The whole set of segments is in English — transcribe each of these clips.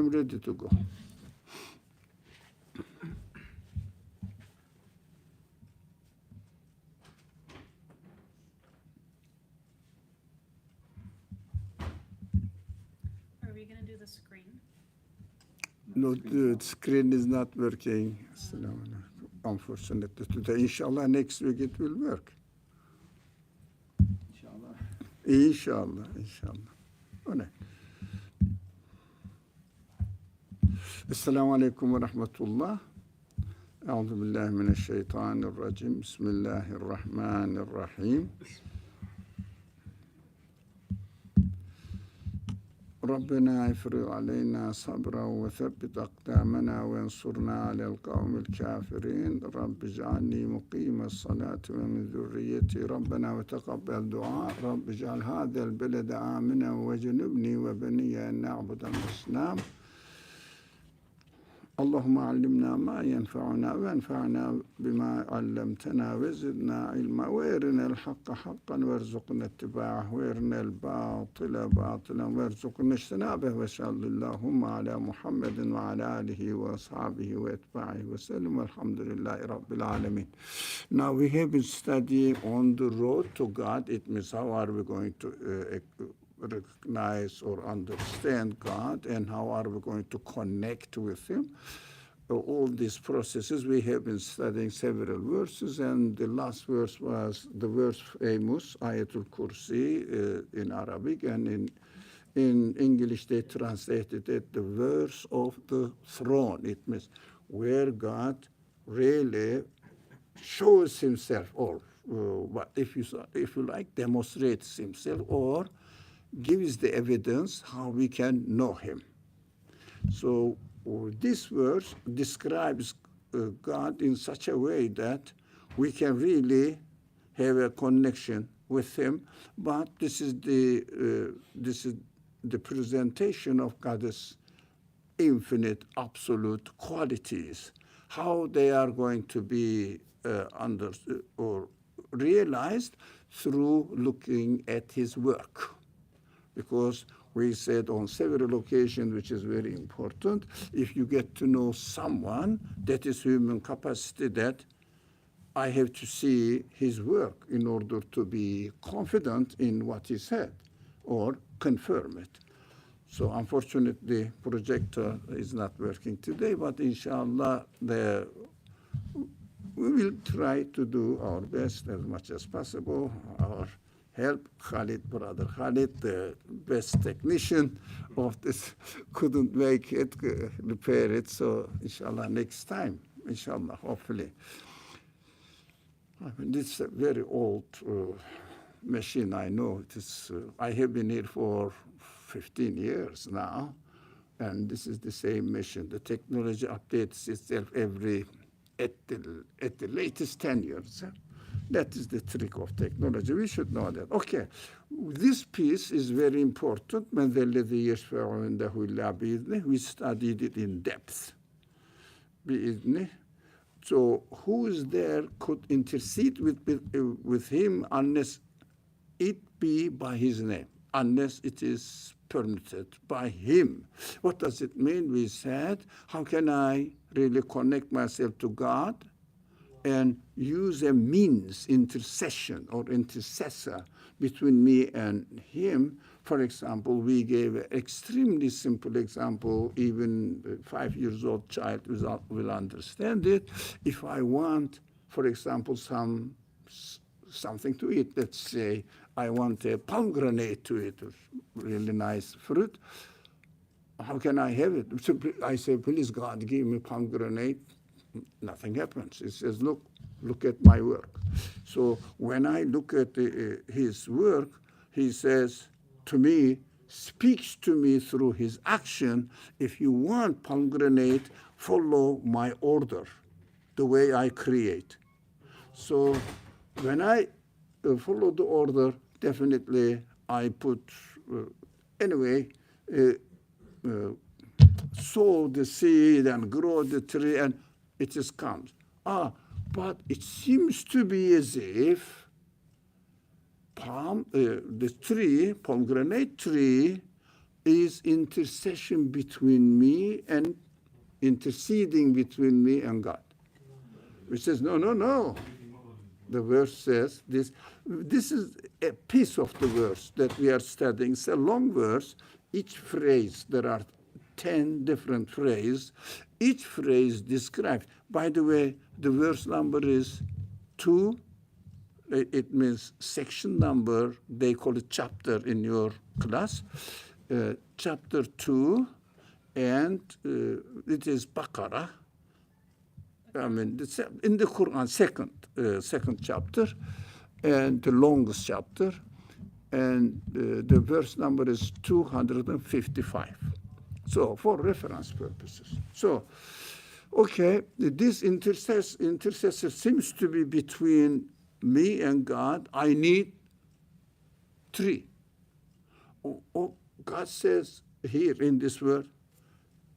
I'm ready to go. Are we going to do the screen? No, the screen is not working. Unfortunately today. Inshallah, next week it will work. Inshallah, inshallah. Okay. Assalamu alaikum wa rahmatullah. أعوذ بالله من الشيطان الرجيم. بسم الله الرحمن الرحيم. ربنا افرغ علينا صبرا وثبت أقدامنا وانصرنا على القوم الكافرين. رب اجعلني مقيم الصلاة ومن ذريتي ربنا وتقبل دعاء. رب اجعل هذا البلد آمنا وجنبني وبني أن نعبد الأصنام. اللهم علمنا ما ينفعنا وانفعنا بما علمتنا وزدنا علما وارنا الحق حقا وارزقنا اتباعه وارنا الباطل باطلا وارزقنا اجتنابه وصل اللهم على محمد وعلى آله وأصحابه وأتباعه وسلم والحمد لله رب العالمين. Now we have been studying on the road to God. It means how are we going to recognize or understand God, and how are we going to connect with Him. All these processes, we have been studying several verses, and the last verse was the verse famous, Ayatul Kursi in Arabic, and in English they translated it the verse of the throne. It means where God really shows Himself, or what if you like, demonstrates Himself, or gives the evidence how we can know Him. So this verse describes God in such a way that we can really have a connection with Him. But this is the presentation of God's infinite, absolute qualities. How they are going to be understood or realized through looking at His work. Because we said on several occasions, which is very important, if you get to know someone, that is human capacity, that I have to see his work in order to be confident in what he said or confirm it. So unfortunately, projector is not working today, but inshallah, we will try to do our best as much as possible. Our help, Khalid, brother Khalid, the best technician of this, couldn't make it, repair it. So inshallah, next time, inshallah, hopefully. I mean, this is a very old machine, I know. It is, I have been here for 15 years now, and this is the same machine. The technology updates itself at the latest 10 years. That is the trick of technology. We should know that. Okay, this piece is very important. We studied it in depth. So who is there could intercede with Him unless it be by His name, unless it is permitted by Him. What does it mean? We said, how can I really connect myself to God and use a means, intercession or intercessor between me and Him? For example, we gave an extremely simple example. Even a 5-year-old child will understand it. If I want, for example, something to eat, let's say I want a pomegranate to eat, a really nice fruit, how can I have it? So I say, please God, give me pomegranate. Nothing happens. It says, look at my work. So when I look at His work, He says to me, speaks to me through His action. If you want pomegranate, follow my order, the way I create. So when I follow the order, definitely I put, sow the seed and grow the tree, and it just comes. But it seems to be as if the tree, pomegranate tree, is intercession between me and interceding between me and God. Which says, no, no, no. The verse says this. This is a piece of the verse that we are studying. It's a long verse. Each phrase, there are 10 different phrases. Each phrase describes. By the way, the verse number is 2. It means section number. They call it chapter in your class. Chapter 2, and it is Baqarah. I mean, it's in the Quran, second chapter, and the longest chapter, and the verse number is 255. So, for reference purposes. So, okay, this intercessor seems to be between me and God. I need 3. God says here in this word,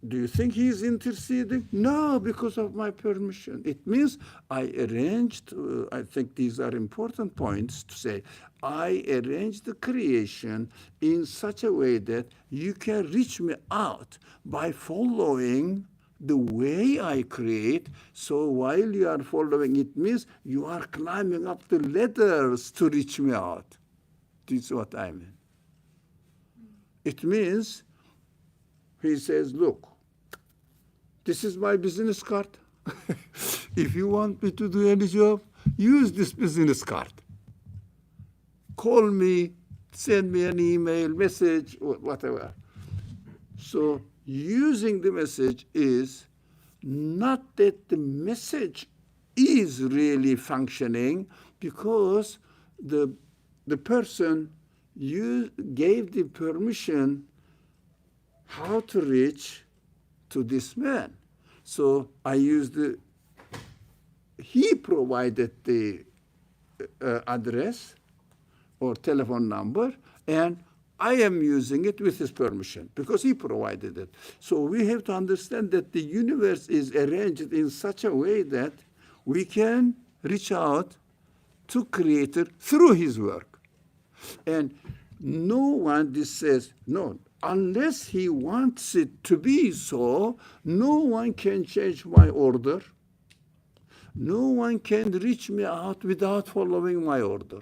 do you think he is interceding? No, because of my permission. It means I arranged, I think these are important points to say, I arranged the creation in such a way that you can reach me out by following the way I create. So while you are following, it means you are climbing up the ladders to reach me out. This is what I mean. It means, he says, look, this is my business card. If you want me to do any job, use this business card. Call me, send me an email, message, or whatever. So using the message is not that the message is really functioning, because the person you gave the permission how to reach to this man. So I used he provided the address or telephone number, and I am using it with his permission because he provided it. So we have to understand that the universe is arranged in such a way that we can reach out to Creator through his work. And no one, this says, no, unless he wants it to be so, no one can change my order. No one can reach me out without following my order.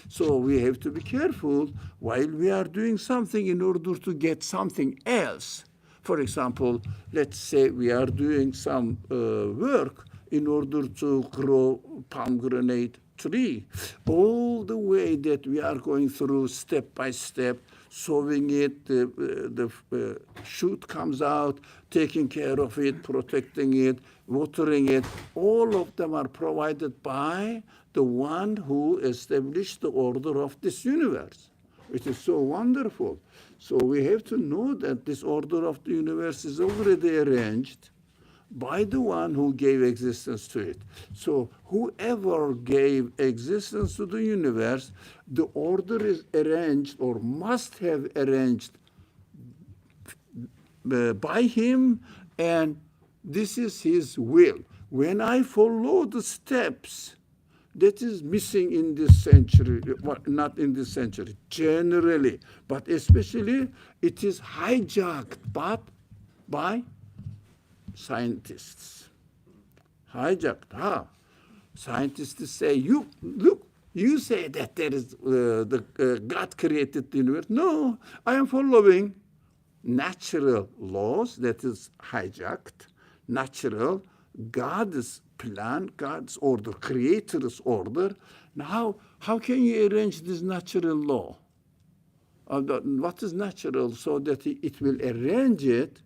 So we have to be careful while we are doing something in order to get something else. For example, let's say we are doing some work in order to grow pomegranate tree. All the way that we are going through step by step, sowing it, the shoot comes out, taking care of it, protecting it, watering it, all of them are provided by the one who established the order of this universe. It is so wonderful. So we have to know that this order of the universe is already arranged by the one who gave existence to it. So whoever gave existence to the universe, the order is arranged or must have arranged by him, and this is his will. When I follow the steps, that is missing in this century, well, not in this century, generally, but especially it is hijacked by scientists. Hijacked. Scientists say, you say that there is God created the universe. No, I am following natural laws, that is hijacked, natural, God's plan, God's order, Creator's order. Now, how can you arrange this natural law? What is natural, so that it will arrange it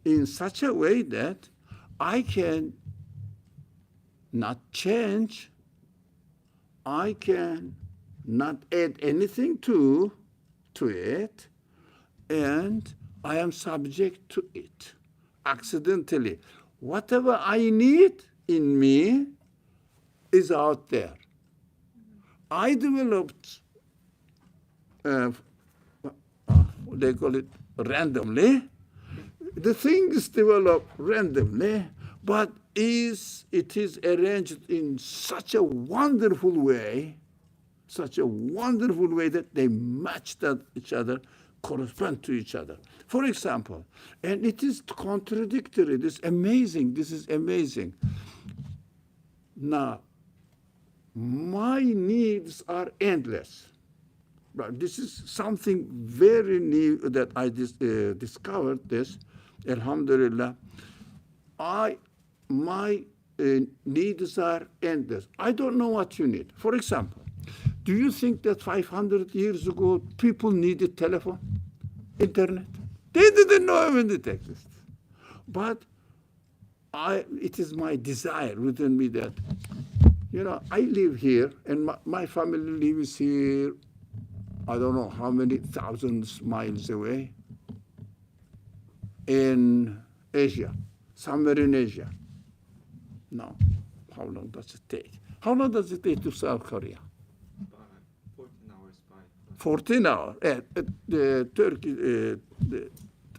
in such a way that I can not change, I can not add anything to it, and I am subject to it accidentally. Whatever I need in me is out there. I developed, they call it randomly. The things develop randomly, but it is arranged in such a wonderful way that they match each other correspond to each other. For example, and it is contradictory. This is amazing. Now, my needs are endless. But this is something very new that I discovered this. Alhamdulillah. My needs are endless. I don't know what you need. For example, do you think that 500 years ago people needed telephone, internet? They didn't know even it exists. But it is my desire within me that, I live here and my family lives here, I don't know how many thousands miles away in Asia, somewhere in Asia. Now, how long does it take? How long does it take to South Korea? 14 hours by. 14 hours. Turkey.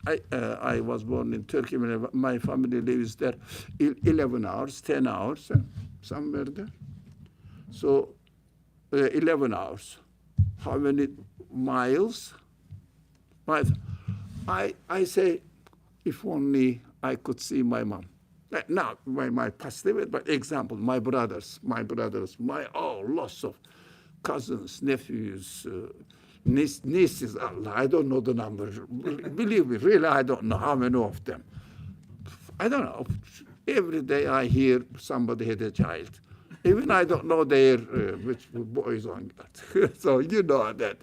I was born in Turkey. My family lives there. 11 hours, 10 hours, somewhere there. So, 11 hours. How many miles? Right. I say, if only I could see my mom. Not my past life, but example, my brothers, lots of cousins, nephews, nieces. I don't know the number. Believe me, really, I don't know how many of them. I don't know. Every day I hear somebody had a child. Even I don't know which boy is on that. So you know that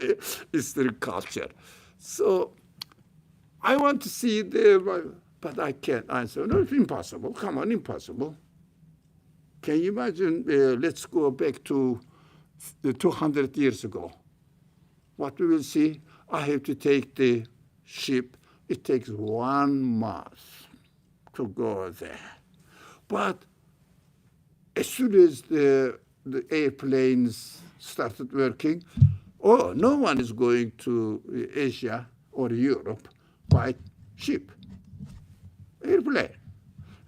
history culture. So I want to see but I can't answer. No, it's impossible. Come on, impossible. Can you imagine? Let's go back to 200 years ago. What we will see, I have to take the ship. It takes 1 month to go there. But as soon as the airplanes started working, no one is going to Asia or Europe by ship, airplane.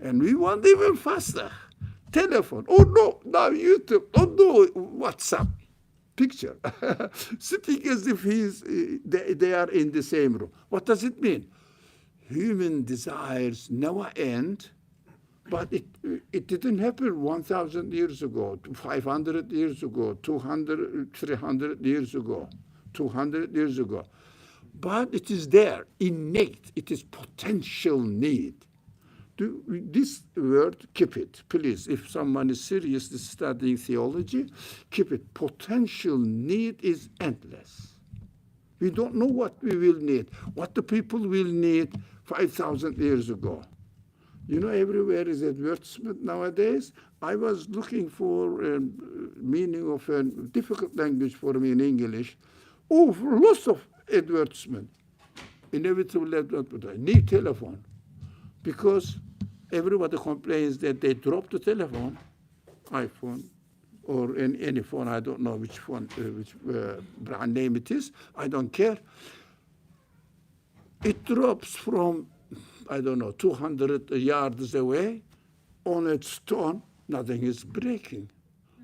And we want even faster. Telephone. Oh no, now YouTube. Oh no, WhatsApp. Picture. Sitting as if they are in the same room. What does it mean? Human desires never end. But it didn't happen 1,000 years ago, 500 years ago, 200, 300 years ago, 200 years ago. But it is there, innate. It is potential need. This word, keep it, please. If someone is seriously studying theology, keep it. Potential need is endless. We don't know what we will need, what the people will need 5,000 years ago. Everywhere is advertisement nowadays. I was looking for a meaning of a difficult language for me in English. Lots of advertisement. Inevitable advertisement. New telephone. Because everybody complains that they dropped the telephone, iPhone, or any phone. I don't know which phone, which brand name it is. I don't care. It drops from 200 yards away on a stone, nothing is breaking.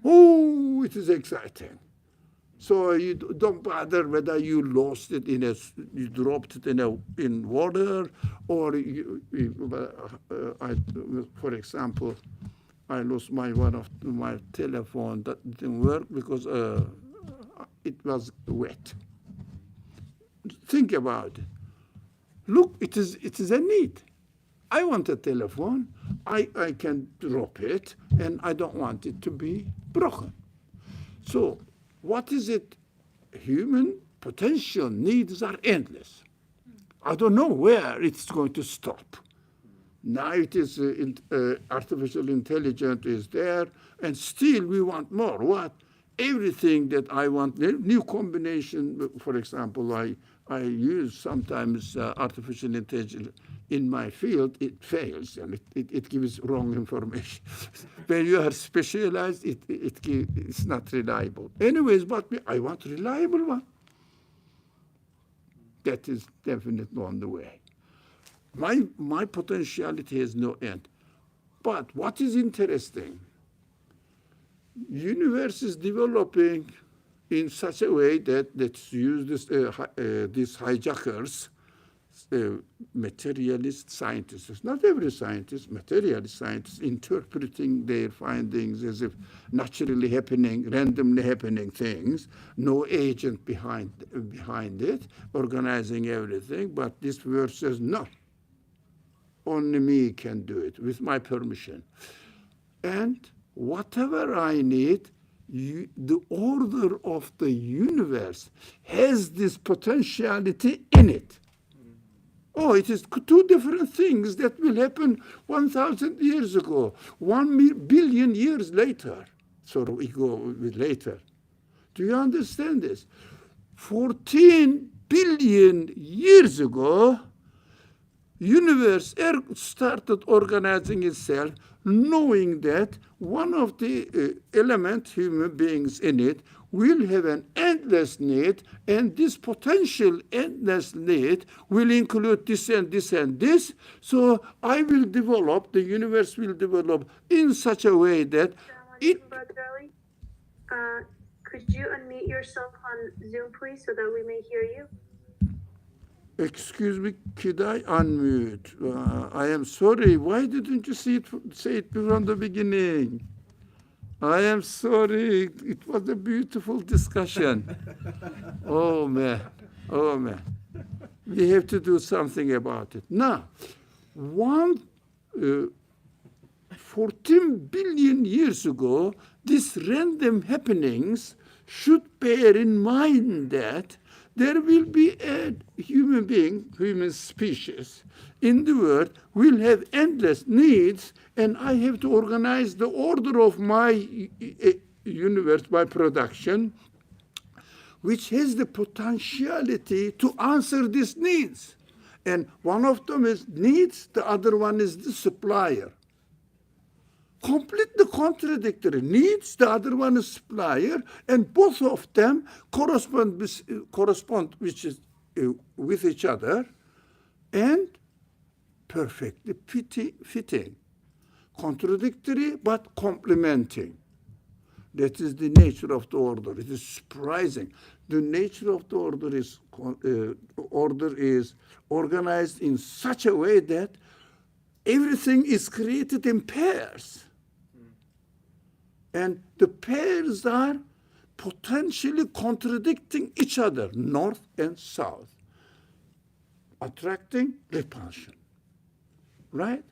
It is exciting. So you don't bother whether you lost it you dropped it in water, or for example, I lost one of my telephone that didn't work because it was wet. Think about it. Look, it is a need. I want a telephone. I can drop it, and I don't want it to be broken. So what is it? Human potential needs are endless. I don't know where it's going to stop. Now it is artificial intelligence is there, and still we want more. What? Everything that I want, new combination. For example, I use sometimes artificial intelligence in my field. It fails and it gives wrong information. When you are specialized, it's not reliable. Anyways, but I want reliable one. That is definitely on the way. My potentiality has no end. But what is interesting? Universe is developing in such a way that let's use these hijackers, materialist scientists, not every scientist, materialist scientists, interpreting their findings as if naturally happening, randomly happening things, no agent behind it, organizing everything, but this verse says, no, only me can do it with my permission. And whatever I need, the order of the universe has this potentiality in it. Oh, it is two different things that will happen 1,000 years ago, 1 billion years later. So we go with later. Do you understand this? 14 billion years ago, universe started organizing itself, knowing that one of the element, human beings in it, will have an endless need, and this potential endless need will include this and this and this. So I will develop, the universe will develop in such a way that it... Could you unmute yourself on Zoom, please, so that we may hear you? Excuse me, could I unmute? I am sorry. Why didn't you say it from the beginning? I am sorry. It was a beautiful discussion. Oh, man. Oh, man. We have to do something about it. Now, 14 billion years ago, these random happenings should bear in mind that there will be a human being, human species in the world will have endless needs, and I have to organize the order of my universe, my production, which has the potentiality to answer these needs. And one of them is needs, the other one is the supplier. Completely contradictory. Needs, the other one is supplier, and both of them correspond which is, with each other, and perfectly fitting. Contradictory, but complementing. That is the nature of the order. It is surprising. The nature of the order is organized in such a way that everything is created in pairs. And the pairs are potentially contradicting each other, north and south, attracting repulsion, right?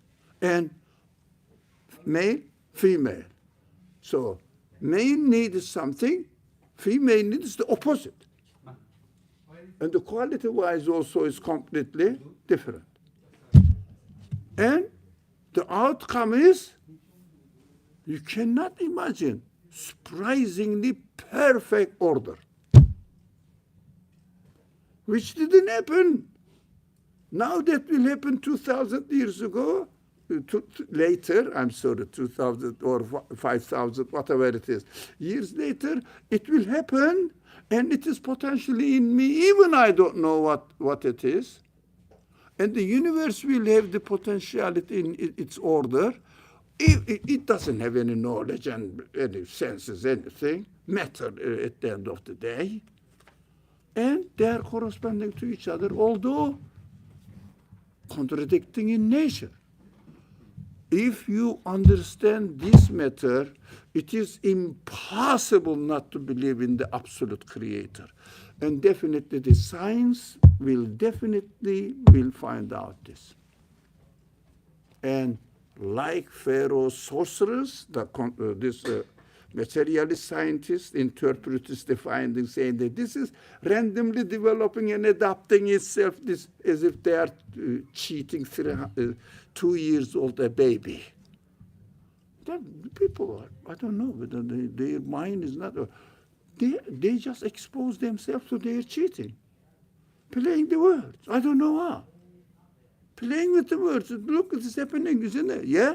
And male, female. So male needs something, female needs the opposite. And the quality-wise also is completely different. And the outcome is, you cannot imagine, surprisingly perfect order, which didn't happen. Now that will happen 2,000 years ago, later, I'm sorry, 2,000 or 5,000, whatever it is, years later, it will happen, and it is potentially in me, even I don't know what it is. And the universe will have the potentiality in its order. It doesn't have any knowledge and any senses, anything, matter at the end of the day. And they are corresponding to each other, although contradicting in nature. If you understand this matter, it is impossible not to believe in the absolute creator. And definitely the science will find out this. And like Pharaoh's sorcerers, this materialist scientists interpret the findings, saying that this is randomly developing and adapting itself as if they are cheating 2 years old a baby. People, I don't know, whether their mind is not... They just expose themselves to their cheating, playing the words. I don't know how. Playing with the words. Look, it's happening, isn't it? Yeah?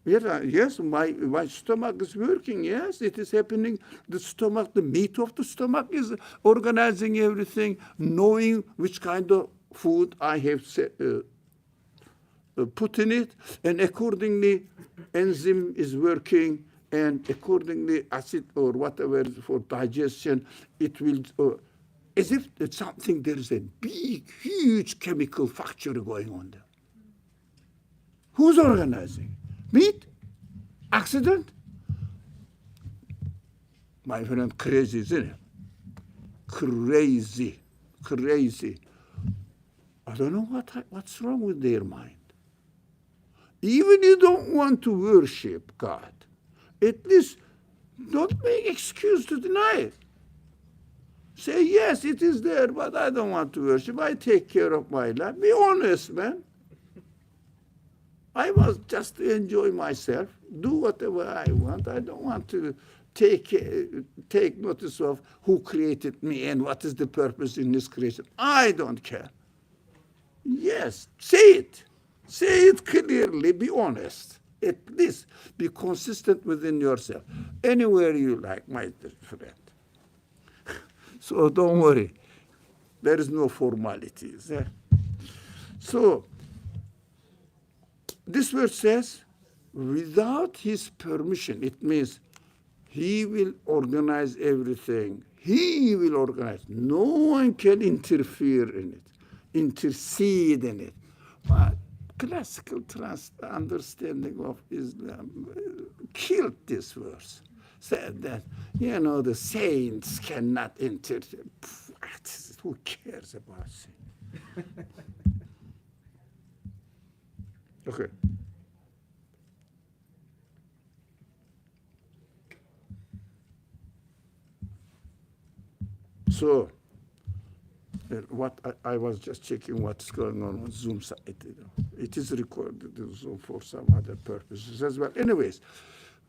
Yes, my stomach is working. Yes, it is happening. The stomach, the meat of the stomach is organizing everything, knowing which kind of food I have put in it, and accordingly, enzyme is working and accordingly acid or whatever for digestion, it will, as if it's something, there is a big, huge chemical factory going on there. Who's organizing? Meat? Accident? My friend, crazy, isn't it? Crazy. I don't know what's wrong with their mind. Even you don't want to worship God, at least don't make excuse to deny it. Say, yes, it is there, but I don't want to worship. I take care of my life. Be honest, man. I was just to enjoy myself, do whatever I want. I don't want to take notice of who created me and what is the purpose in this creation. I don't care. Yes, say it. Say it clearly, be honest. At least be consistent within yourself. Anywhere you like, my friend. So don't worry. There is no formalities. So this verse says, without his permission, it means he will organize everything. He will organize. No one can interfere in it, intercede in it. But classical understanding of Islam killed this verse. Said that, the saints cannot interfere. Who cares about sin? Okay. So, what I was just checking what's going on Zoom site. It is recorded in Zoom for some other purposes as well. Anyways,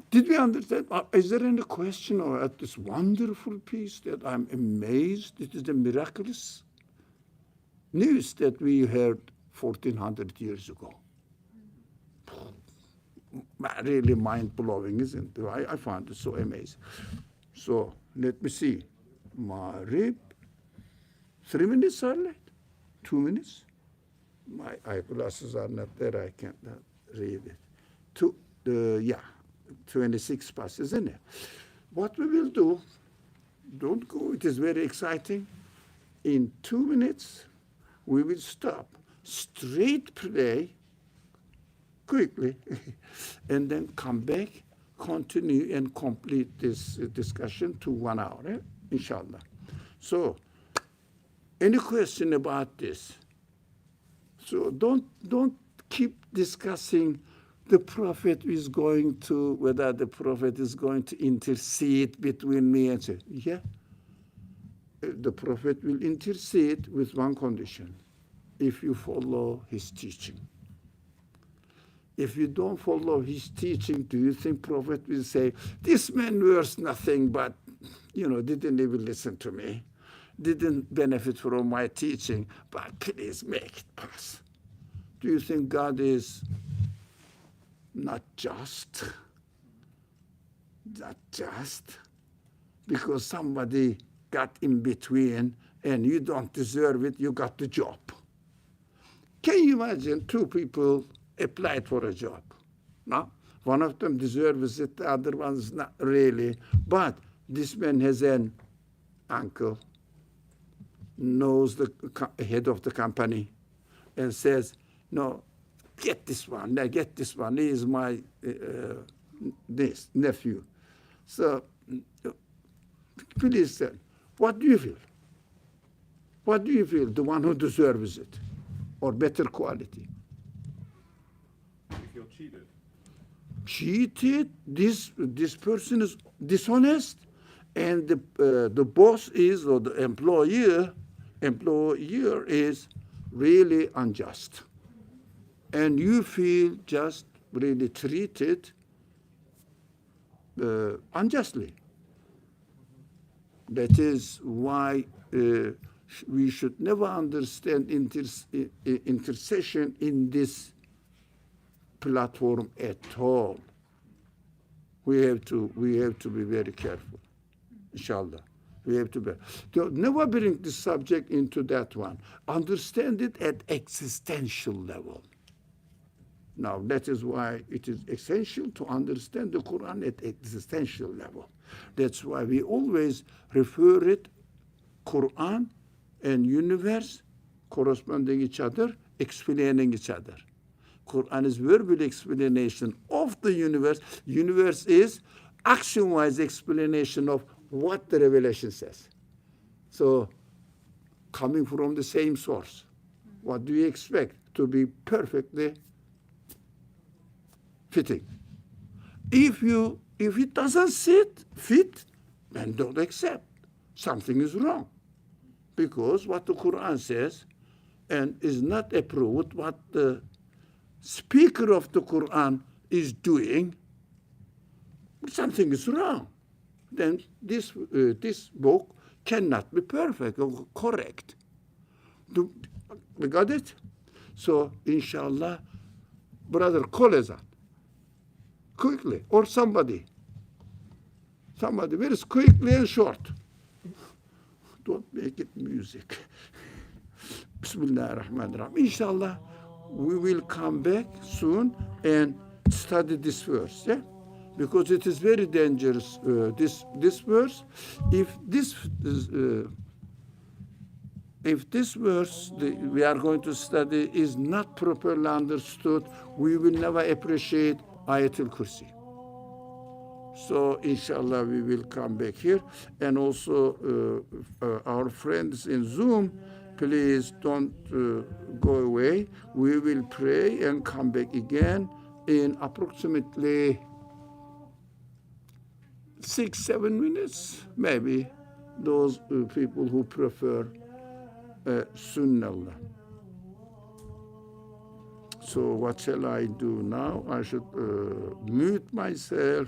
did we understand? Is there any question or at this wonderful piece that I'm amazed? It is the miraculous news that we heard 1400 years ago. Really mind-blowing, isn't it? I found it so amazing. So let me see. Maghrib, 3 minutes are late. 2 minutes. My eyeglasses are not there. I can't read it. 26 past, isn't it? What we will do, don't go, it is very exciting. In 2 minutes, we will stop. Straight play, quickly, and then come back, continue, and complete this discussion to 1 hour, inshallah. So, any question about this? So don't keep discussing the Prophet is going to, whether the Prophet is going to intercede between me and say, yeah, the Prophet will intercede with one condition, if you follow his teaching. If you don't follow his teaching, do you think Prophet will say, this man was nothing but, didn't even listen to me, didn't benefit from my teaching, but please make it pass. Do you think God is not just? Not just because somebody got in between and you don't deserve it, you got the job. Can you imagine 2 people applied for a job? No? One of them deserves it, the other one's not really. But this man has an uncle, knows the head of the company, and says, no, get this one. He is my nephew. So, please, what do you feel? What do you feel? The one who deserves it, or better quality? You feel cheated. Cheated. This person is dishonest, and the boss is, or the employer is really unjust. And you feel just really treated unjustly. That is why we should never understand intercession in this platform at all. We have to be very careful, inshallah. We have to be. Never bring this subject into that one. Understand it at existential level. Now, that is why it is essential to understand the Quran at existential level. That's why we always refer it, Quran and universe corresponding each other, explaining each other. Quran is verbal explanation of the universe. Universe is action-wise explanation of what the revelation says. So, coming from the same source, what do you expect? To be perfectly fitting. If it doesn't fit, then don't accept. Something is wrong. Because what the Quran says and is not approved, what the speaker of the Quran is doing, something is wrong. Then this book cannot be perfect or correct. We got it? So, inshallah, brother, call Azan. Quickly, or somebody, very quickly and short. Don't make it music. Bismillah ar-Rahman ar-Rahim. Inshallah, we will come back soon and study this verse, yeah? Because it is very dangerous, this verse. If this verse we are going to study is not properly understood, we will never appreciate Ayatul Kursi. So, inshallah, we will come back here. And also, our friends in Zoom, please don't go away. We will pray and come back again in approximately 6-7 minutes, maybe, those people who prefer Sunnah. So what shall I do now? I should mute myself.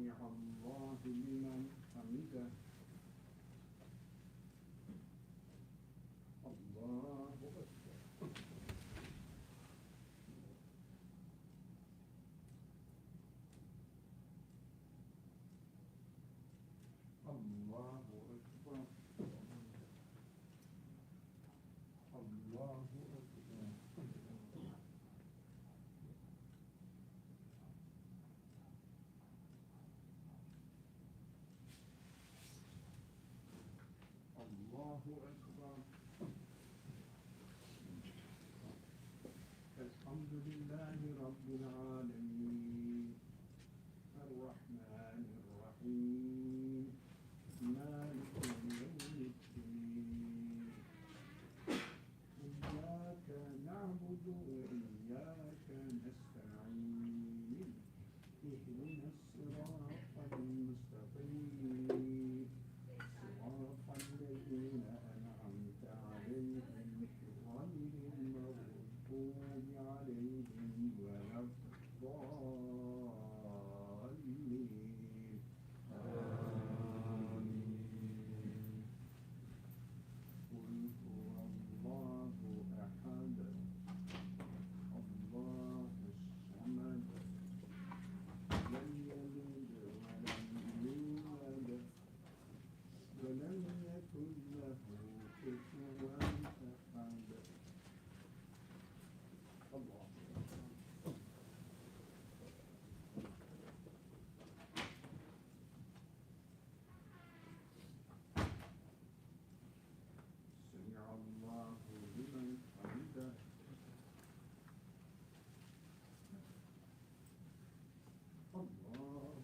سمع الله لمن حمده الله أكبر الله أكبر الله أكبر الله أكبر الحمد لله رب العالمين الرحمن الرحيم مالك يوم الدين إياك نعبد وإياك نستعين اهدنا الصراط المستقيم صراط الذين أنعمت عليهم غير المغضوب عليهم ولا الضالين آمين قل هو الله أحد الله الصمد لم يلد ولم يولد ولم يكن له كفوا أحد الله سمع الله لمن حمده الله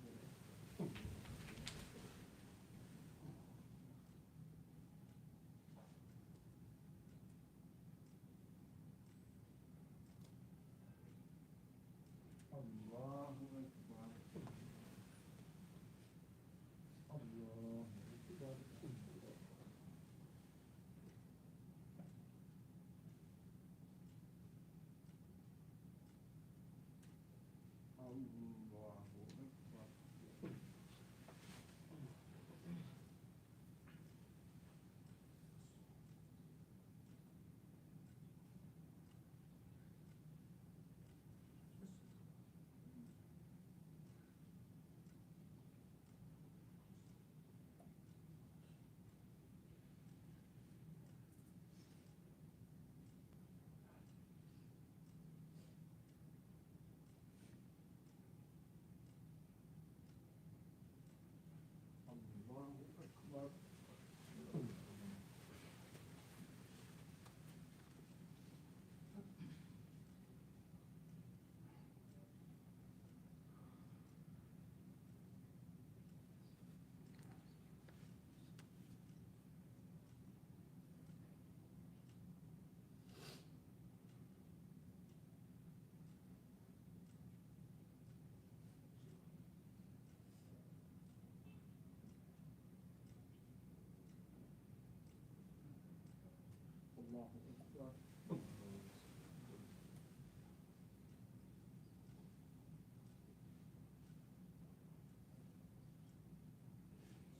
الله أكبر الله أكبر الله أكبر الله أكبر الله أكبر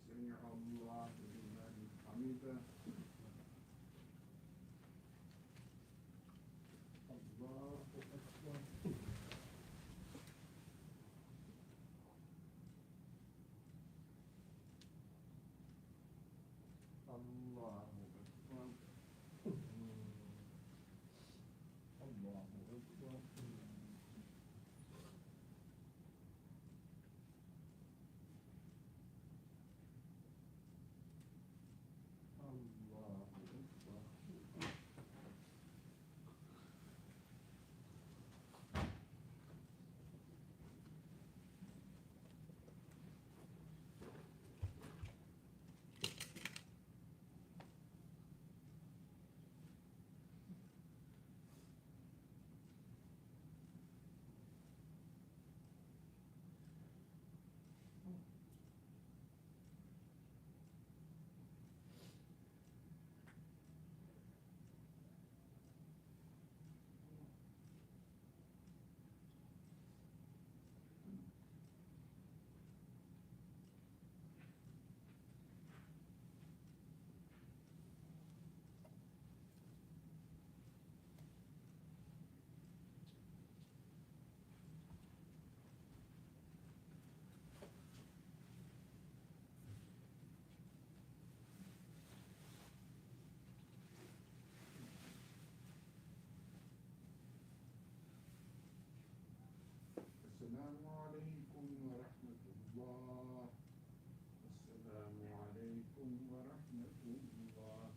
سمع الله لمن حمده الله أكبر الله أكبر الله أكبر الله السلام عليكم ورحمة الله. السلام عليكم ورحمة الله.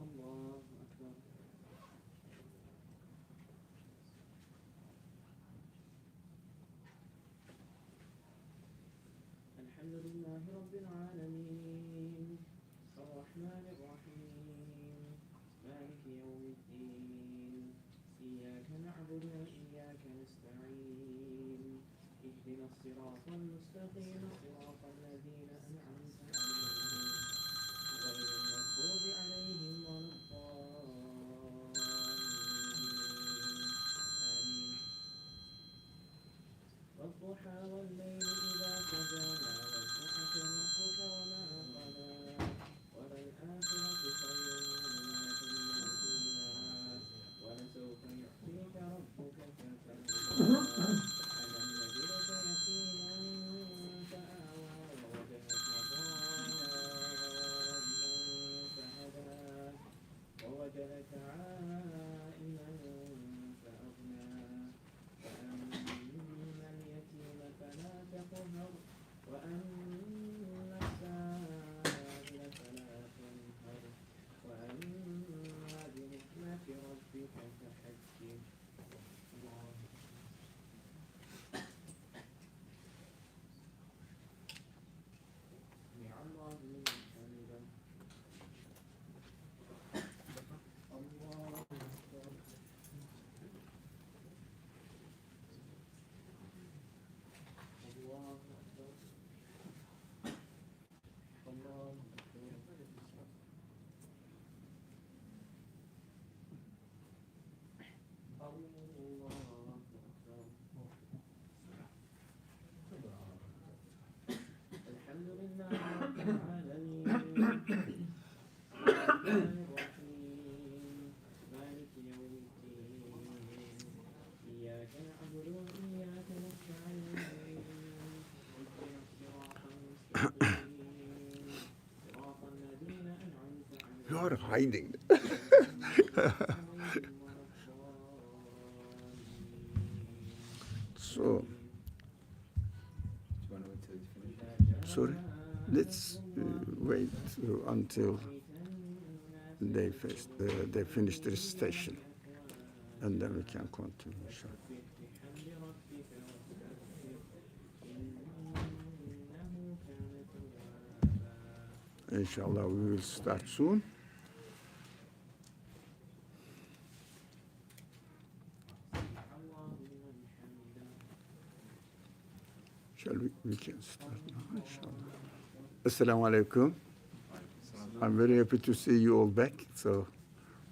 الله أكبر. الحمد لله رب العالمين الرحمن الرحيم مالك يوم الدين إياك نعبد وإياك نستعين اهدنا الصراط المستقيم صراط الذين أنعمت عليهم غير المغضوب عليهم ولا الضالين آمين. والضحى والليل إذا سجى ما ودعك ربك وما قلى وللآخرة خير لك من الأولى ولسوف يعطيك ربك فترضى ألم يجدك يتيما فآوى ووجدك ضالا فهدى ووجدك عائلا فأغنى فأما اليتيم فلا تقهر وأما السائل فلا تنهر وأما بنعمة ربك فحدث. الله سمع الله لمن حمده. الله أكبر. الله أكبر. الله أكبر. الله أكبر. الحمد لله رب العالمين الرحمن الرحيم مالك يوم الدين إياك نعبد وإياك نستعين اهدنا الصراط المستقيم صراط الذين أنعمت عليهم You are hiding. غير المغضوب عليهم ولا الضالين. So, sorry, let's wait until they finish the recitation, and then we can continue. Inshallah. Inshallah, we will start soon. Shall we can start now, inshallah. Assalamu alaikum. I'm very happy to see you all back. So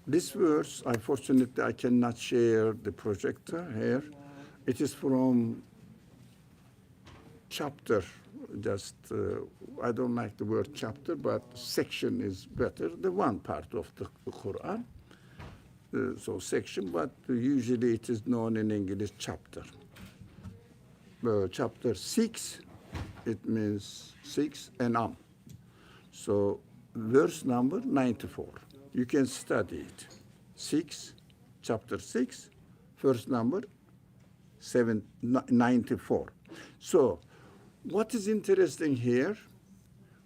this verse, unfortunately, I cannot share the projector here. It is from chapter, just, I don't like the word chapter, but section is better, the one part of the Quran. So section, but usually it is known in English chapter. Chapter 6, it means 6 and So verse number 94. You can study it. 6, chapter 6, verse number 94. So what is interesting here?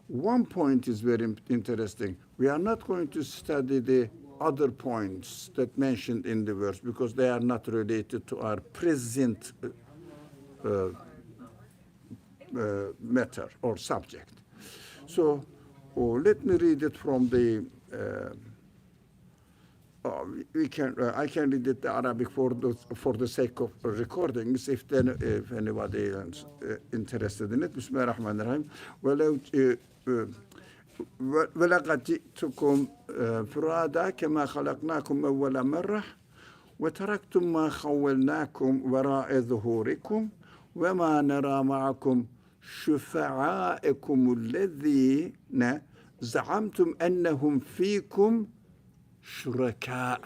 One point is very interesting. We are not going to study the other points that mentioned in the verse because they are not related to our present matter or subject. So let me read it from the. I can read it Arabic for the sake of recordings. If anybody is interested in it. Bismillahirrahmanirrahim. ولقد جئتكم فرادا كما خلقناكم أول مرة وتركتم ما خولناكم وراء ظهوركم وما نرى معكم شفعاءكم الذين زعمتم أنهم فيكم شركاء.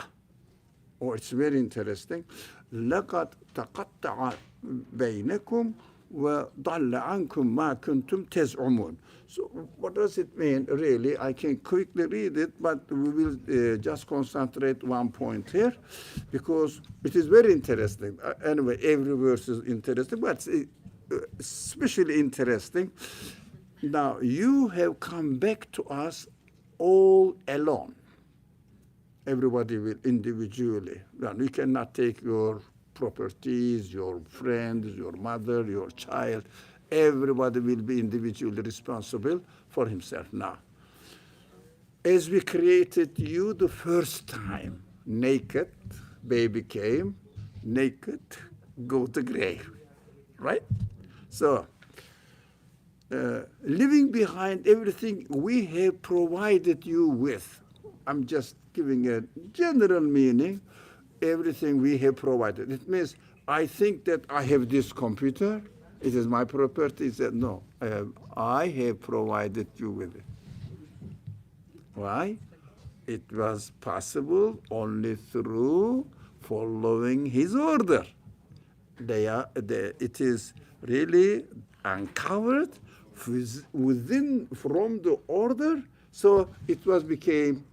Oh, it's very interesting. لقد تقطع بينكم وضل عنكم ما كنتم تزعمون. So what does it mean? Really, I can quickly read it, but we will just concentrate one point here because it is very interesting. Anyway, every verse is interesting, but especially interesting. Now, you have come back to us all alone. Everybody will individually. Now, you cannot take your properties, your friends, your mother, your child. Everybody will be individually responsible for himself. Now, as we created you the first time, naked, baby came, naked, go to grave, right? So, leaving behind everything we have provided you with, I'm just giving a general meaning, everything we have provided. It means, I think that I have this computer, it is my property. He said, no, I have provided you with it. Why? It was possible only through following his order. It is really uncovered within from the order, so it became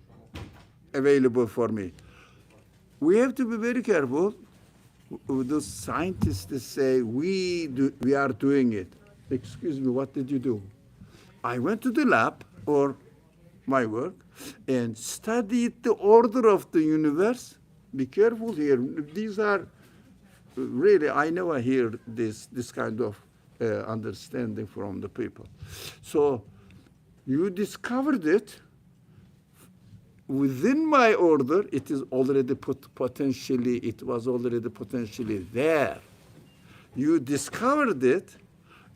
available for me. We have to be very careful. The scientists say we are doing it. Excuse me, what did you do? I went to the lab or my work and studied the order of the universe. Be careful here. These are really, I never hear this kind of understanding from the people. So you discovered it. Within my order, it is already it was already potentially there. You discovered it,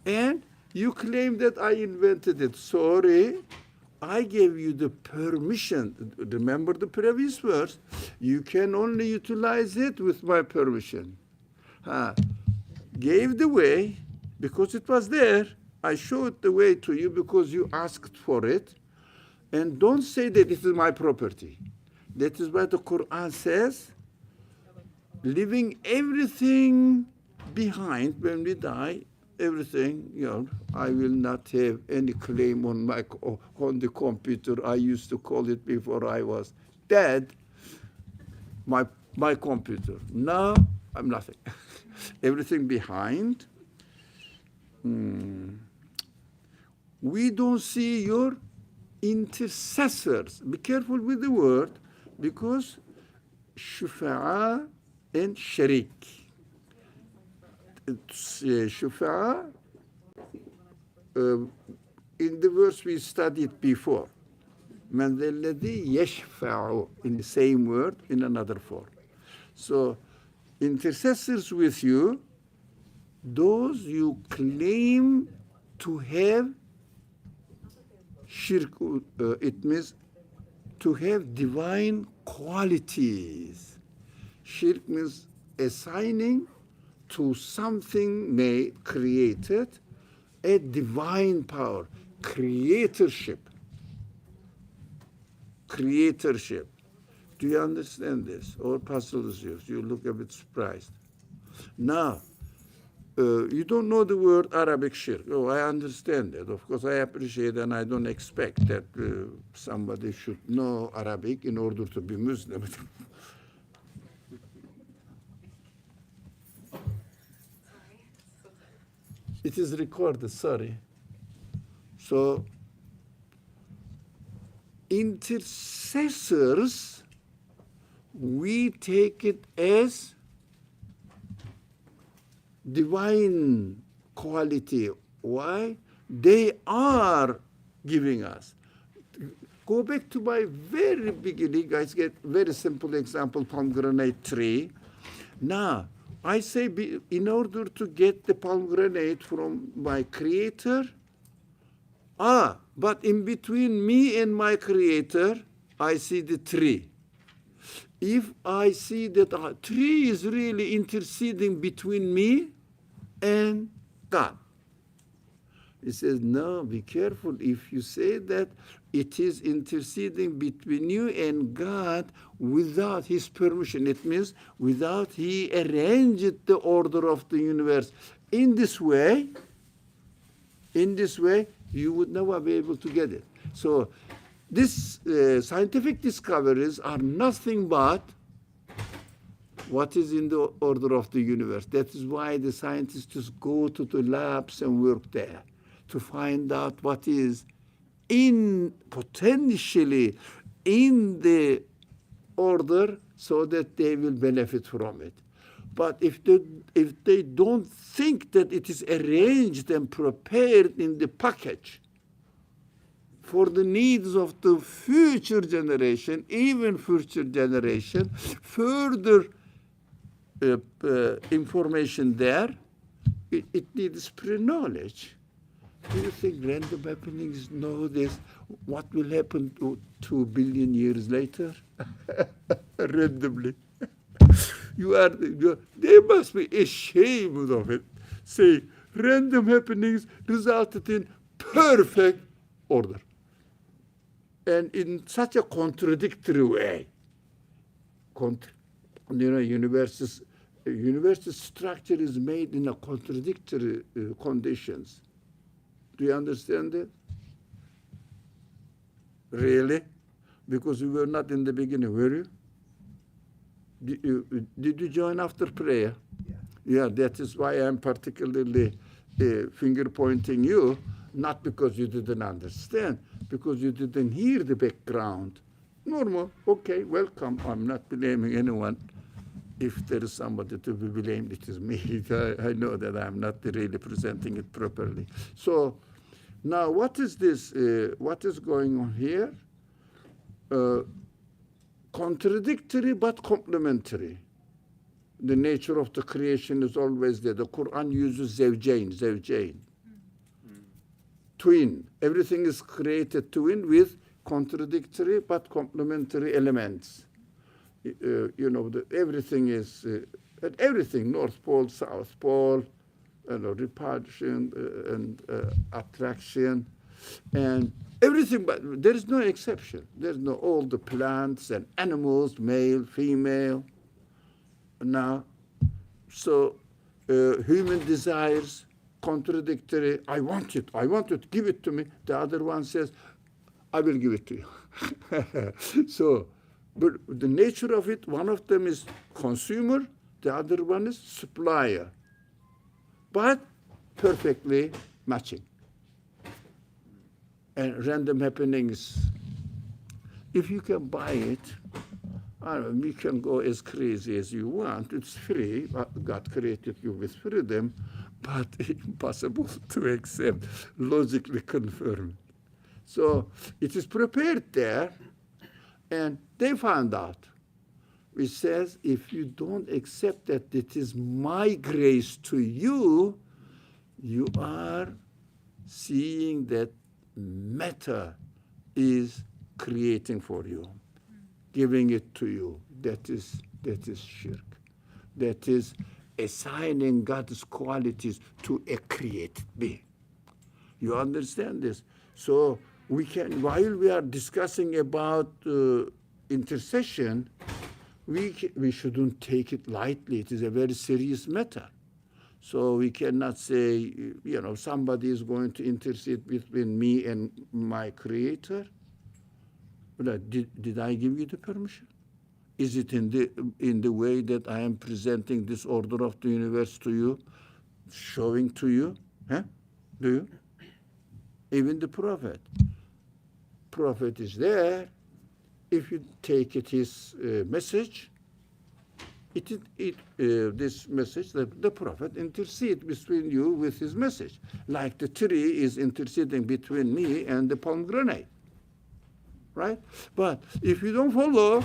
and you claim that I invented it. Sorry, I gave you the permission. Remember the previous verse? You can only utilize it with my permission. Gave the way, because it was there. I showed the way to you because you asked for it. And don't say that this is my property. That is what the Quran says. Leaving everything behind when we die, everything, I will not have any claim on the computer. I used to call it before I was dead, my computer. Now, I'm nothing. Everything behind. We don't see your intercessors. Be careful with the word, because shufa'a and sharik. Shufa'a, in the verse we studied before, من ذا الذي يشفع, in the same word in another form. So intercessors with you, those you claim to have shirk, it means to have divine qualities. Shirk means assigning to something created a divine power, creatorship. Creatorship. Do you understand this? Or puzzles you? You look a bit surprised. Now, you don't know the word Arabic shirk. Oh, I understand that. Of course, I appreciate and I don't expect that somebody should know Arabic in order to be Muslim. It is recorded, sorry. So, intercessors, we take it as divine quality. Why? They are giving us. Go back to my very beginning, guys, get very simple example, pomegranate tree. Now, I say in order to get the pomegranate from my creator, but in between me and my creator, I see the tree. If I see that a tree is really interceding between me and God, he says, no, be careful. If you say that it is interceding between you and God without his permission, it means without he arranged the order of the universe. In this way, you would never be able to get it. So these scientific discoveries are nothing but what is in the order of the universe. That is why the scientists just go to the labs and work there to find out what is potentially in the order so that they will benefit from it. But if they don't think that it is arranged and prepared in the package for the needs of the future generation, even future generation, further information there, it needs pre-knowledge. Do you think random happenings know this? What will happen 2 billion years later? Randomly. They must be ashamed of it. Say, random happenings resulted in perfect order. And in such a contradictory way. Universe's structure is made in a contradictory conditions. Do you understand it? Really? Because you were not in the beginning, were you? Did you join after prayer? Yeah, that is why I'm particularly finger pointing you, not because you didn't understand, because you didn't hear the background. Normal, okay, welcome. I'm not blaming anyone. If there is somebody to be blamed, it is me. I know that I'm not really presenting it properly. So now what is this? What is going on here? Contradictory but complementary. The nature of the creation is always there. The Quran uses zawjain. Twin. Everything is created twin with contradictory but complementary elements. Everything is, everything, North Pole, South Pole, repulsion and attraction, and everything, but there is no exception. There's no all the plants and animals, male, female. Now, so human desires, contradictory, I want it, give it to me. The other one says, I will give it to you. So, but the nature of it, one of them is consumer, the other one is supplier, but perfectly matching. And random happenings, if you can buy it, you can go as crazy as you want. It's free. God created you with freedom. but impossible to accept, logically confirmed. So it is prepared there, and they found out. It says, if you don't accept that it is my grace to you, you are seeing that matter is creating for you, giving it to you. That is shirk. That is assigning God's qualities to a created being. You understand this? So we can, while we are discussing about intercession, we shouldn't take it lightly. It is a very serious matter. So we cannot say, somebody is going to intercede between me and my Creator. Did I give you the permission? Is it in the way that I am presenting this order of the universe to you, showing to you? Huh? Do you? Even the prophet is there. If you take it his message, this message, the prophet intercedes between you with his message, like the tree is interceding between me and the pomegranate, right? But if you don't follow,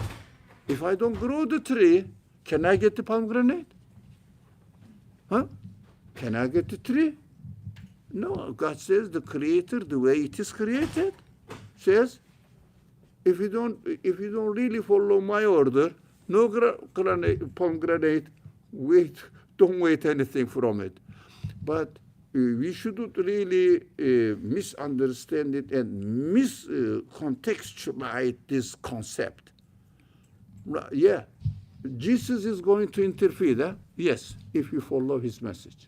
if I don't grow the tree, can I get the pomegranate? Huh? Can I get the tree? No, God says the Creator, the way it is created, says, if you don't really follow my order, no pomegranate, don't wait anything from it. But we shouldn't really misunderstand it and miscontextualize this concept. Yeah, Jesus is going to interfere, huh? Yes, if you follow his message.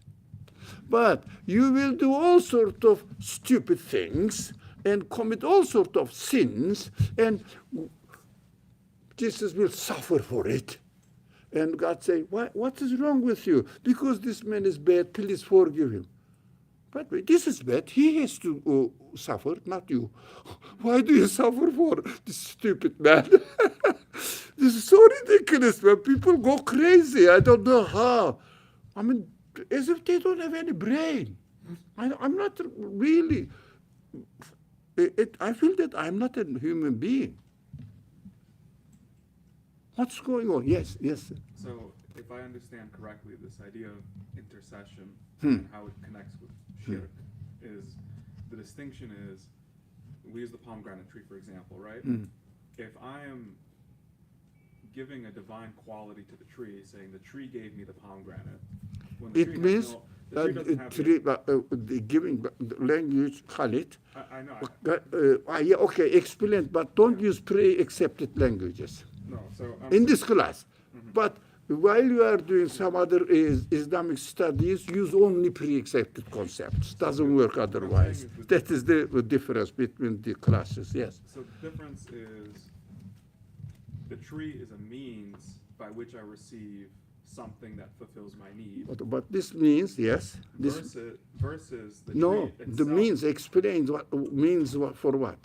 But you will do all sorts of stupid things and commit all sorts of sins, and Jesus will suffer for it. And God say, what is wrong with you? Because this man is bad, please forgive him. But this is bad. He has to suffer, not you. Why do you suffer for this stupid man? This is so ridiculous, man. People go crazy. I don't know how. I mean, as if they don't have any brain. I'm not really... I feel that I'm not a human being. What's going on? Yes. So, if I understand correctly, this idea of intercession and how it connects with shirk is, the distinction is, we use the pomegranate tree, for example, right? If I am giving a divine quality to the tree, saying the tree gave me the pomegranate, when the It tree means has no, the tree doesn't have giving language, Khalid. I know. Yeah, okay, explain, but don't use pre-accepted languages No, so in this class. But while you are doing some other Islamic studies, use only pre-accepted concepts. Doesn't work otherwise. That is the difference between the classes, yes. So the difference is, the tree is a means by which I receive something that fulfills my need. But this means, yes. Versus the No, tree itself, the means explains what means for what.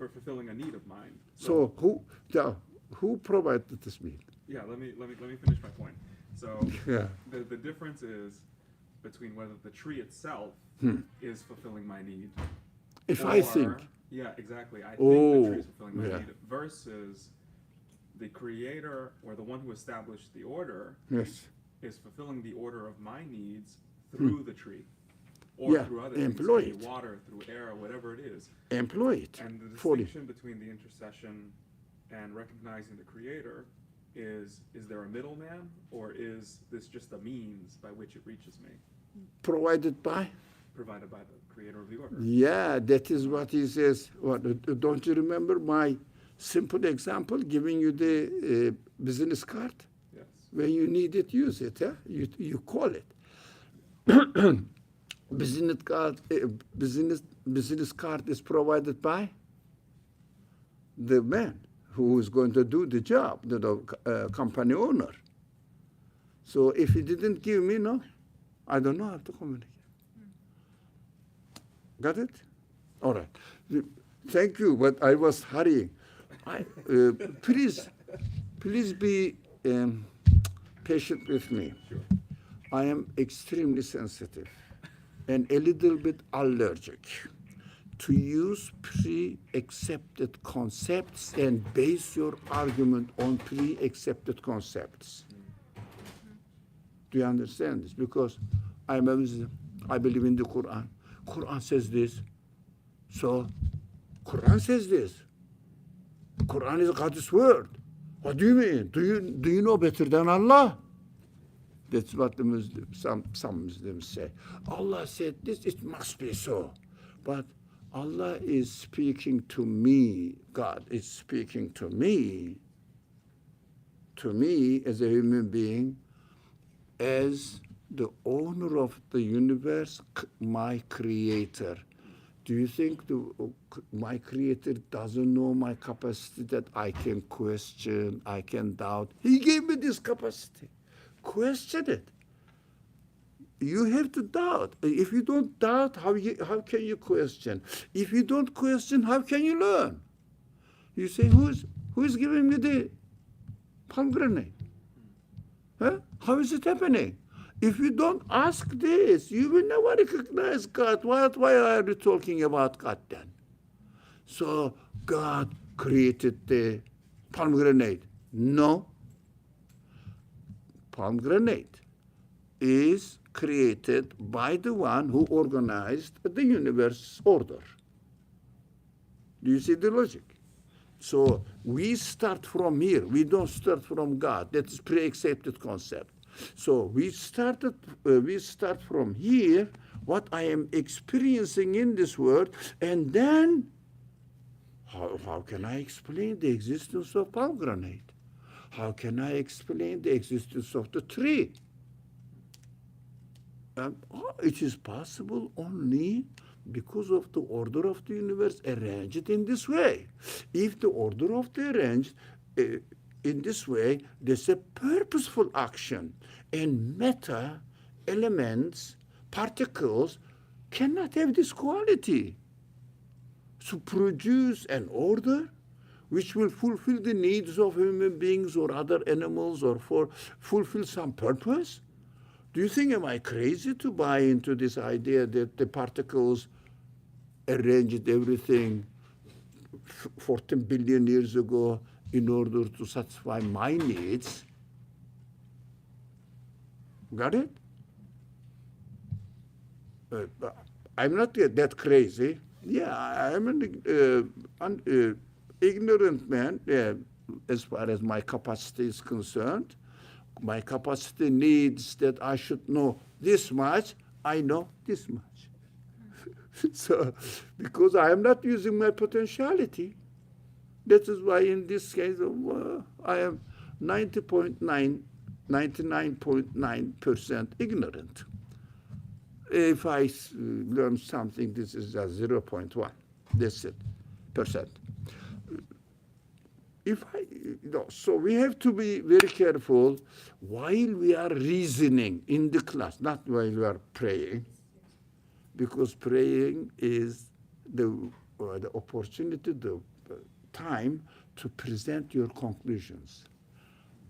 for fulfilling a need of mine. So who provided this means? Yeah, let me finish my point. So Yeah. the difference is between whether the tree itself is fulfilling my need. If I think. Yeah, exactly. I think Oh, the tree is fulfilling my yeah. need versus the creator or the one who established the order Yes. is fulfilling the order of my needs through the tree. Or Yeah, through other employ things, it. through water, through air, whatever it is. Employ it And the for it. distinction between the intercession and recognizing the creator is there a middleman, or is this just a means by which it reaches me, Provided by? provided by the creator of the order? Yeah, that is what he says. Don't you remember my simple example, giving you the business card? Yes. When you need it, use it. Huh? You call it. Business card is provided by the man who is going to do the job, the company owner. So if he didn't give me, no, I don't know how to communicate. Got it? All right. Thank you, but I was hurrying. Please be patient with me. Sure. I am extremely sensitive and a little bit allergic to use pre-accepted concepts and base your argument on pre-accepted concepts. Do you understand this? Because I believe in the Quran. Quran says this. So Quran says this. Quran is God's word. What do you mean? Do you know better than Allah? That's what the Muslims, some Muslims say. Allah said this, it must be so. But Allah is speaking to me. God is speaking to me as a human being, as the owner of the universe, my creator. Do you think my creator doesn't know my capacity, that I can question, I can doubt? He gave me this capacity. Question it. You have to doubt. If you don't doubt, how can you question? If you don't question, how can you learn? You say, who's giving me the pomegranate? Huh? How is it happening? If you don't ask this, you will never recognize God. Why are you talking about God then? So God created the pomegranate. No. Pomegranate is created by the one who organized the universe order. Do you see the logic? So we start from here. We don't start from God. That's pre-accepted concept. So we start from here, what I am experiencing in this world, and then how can I explain the existence of pomegranate? How can I explain the existence of the tree? It is possible only because of the order of the universe arranged in this way. If the order of the arranged in this way, there's a purposeful action, and matter, elements, particles cannot have this quality. To produce an order which will fulfill the needs of human beings or other animals, or fulfill some purpose. Do you think, am I crazy to buy into this idea that the particles arranged everything 14 billion years ago in order to satisfy my needs? Got it? I'm not that crazy. Yeah, I'm an ignorant man as far as my capacity is concerned. My capacity needs that I should know this much. I know this much. So, because I am not using my potentiality, that is why in this case, I am 99.9% ignorant. If I learn something, this is a 0.1. That's it, percent. So we have to be very careful while we are reasoning in the class, not while we are praying, because praying is the opportunity, the time to present your conclusions.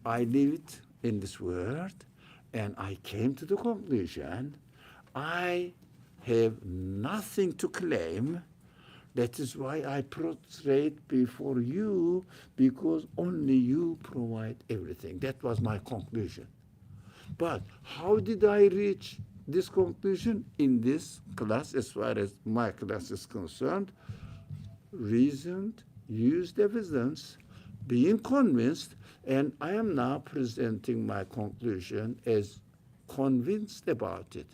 I lived in this world, and I came to the conclusion, I have nothing to claim. That is why I prostrate before you, because only you provide everything. That was my conclusion. But how did I reach this conclusion? In this class, as far as my class is concerned, reasoned, used evidence, being convinced, and I am now presenting my conclusion as convinced about it,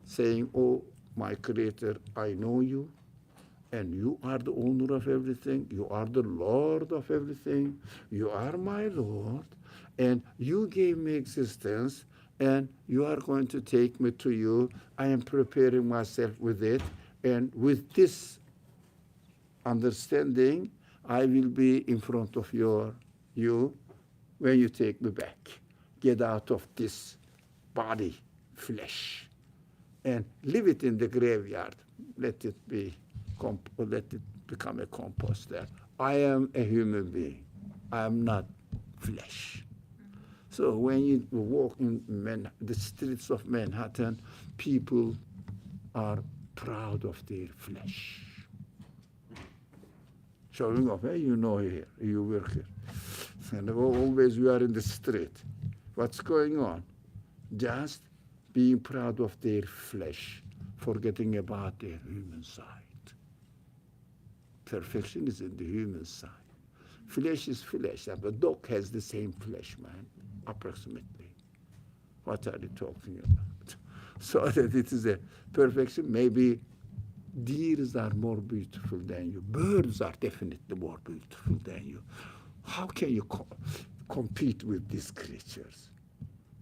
saying, oh, my Creator, I know you, and you are the owner of everything. You are the Lord of everything. You are my Lord, and you gave me existence, and you are going to take me to you. I am preparing myself with it, and with this understanding, I will be in front of you when you take me back. Get out of this body, flesh, and leave it in the graveyard. Let it become a compost there. I am a human being. I am not flesh. So when you walk in the streets of Manhattan, people are proud of their flesh. Showing off, you know here, you work here. And always you are in the street. What's going on? Just being proud of their flesh, forgetting about their human side. Perfection is in the human side. Flesh is flesh. A dog has the same flesh, man, approximately. What are you talking about? So that it is a perfection. Maybe deers are more beautiful than you. Birds are definitely more beautiful than you. How can you compete with these creatures?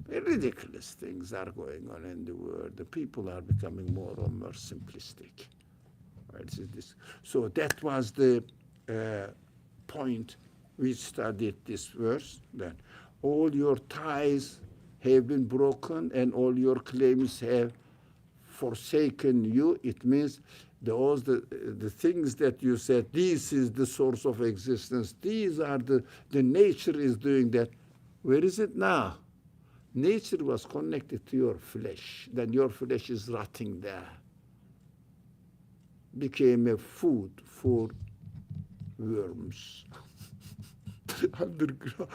Ridiculous things are going on in the world. The people are becoming more and more simplistic. Right? So that was the point we studied this verse. Then all your ties have been broken and all your claims have forsaken you. It means the things that you said, this is the source of existence, these are the nature is doing that. Where is it now? Nature was connected to your flesh. Then your flesh is rotting there. Became a food for worms. Underground,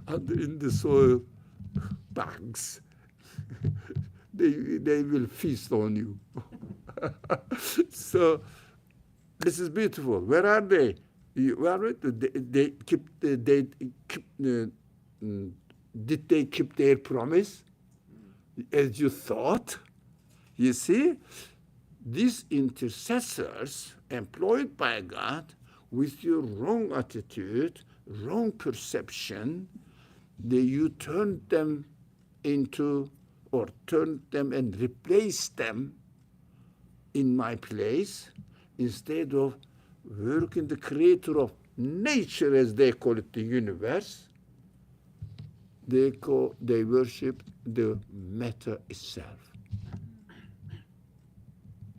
in the soil, bugs. They will feast on you. So this is beautiful. Where are they? Did they keep their promise as you thought? You see, these intercessors employed by God with your wrong attitude, wrong perception, you turned them into, or turned them and replaced them in my place, instead of working the creator of nature, as they call it, the universe. They worship the matter itself.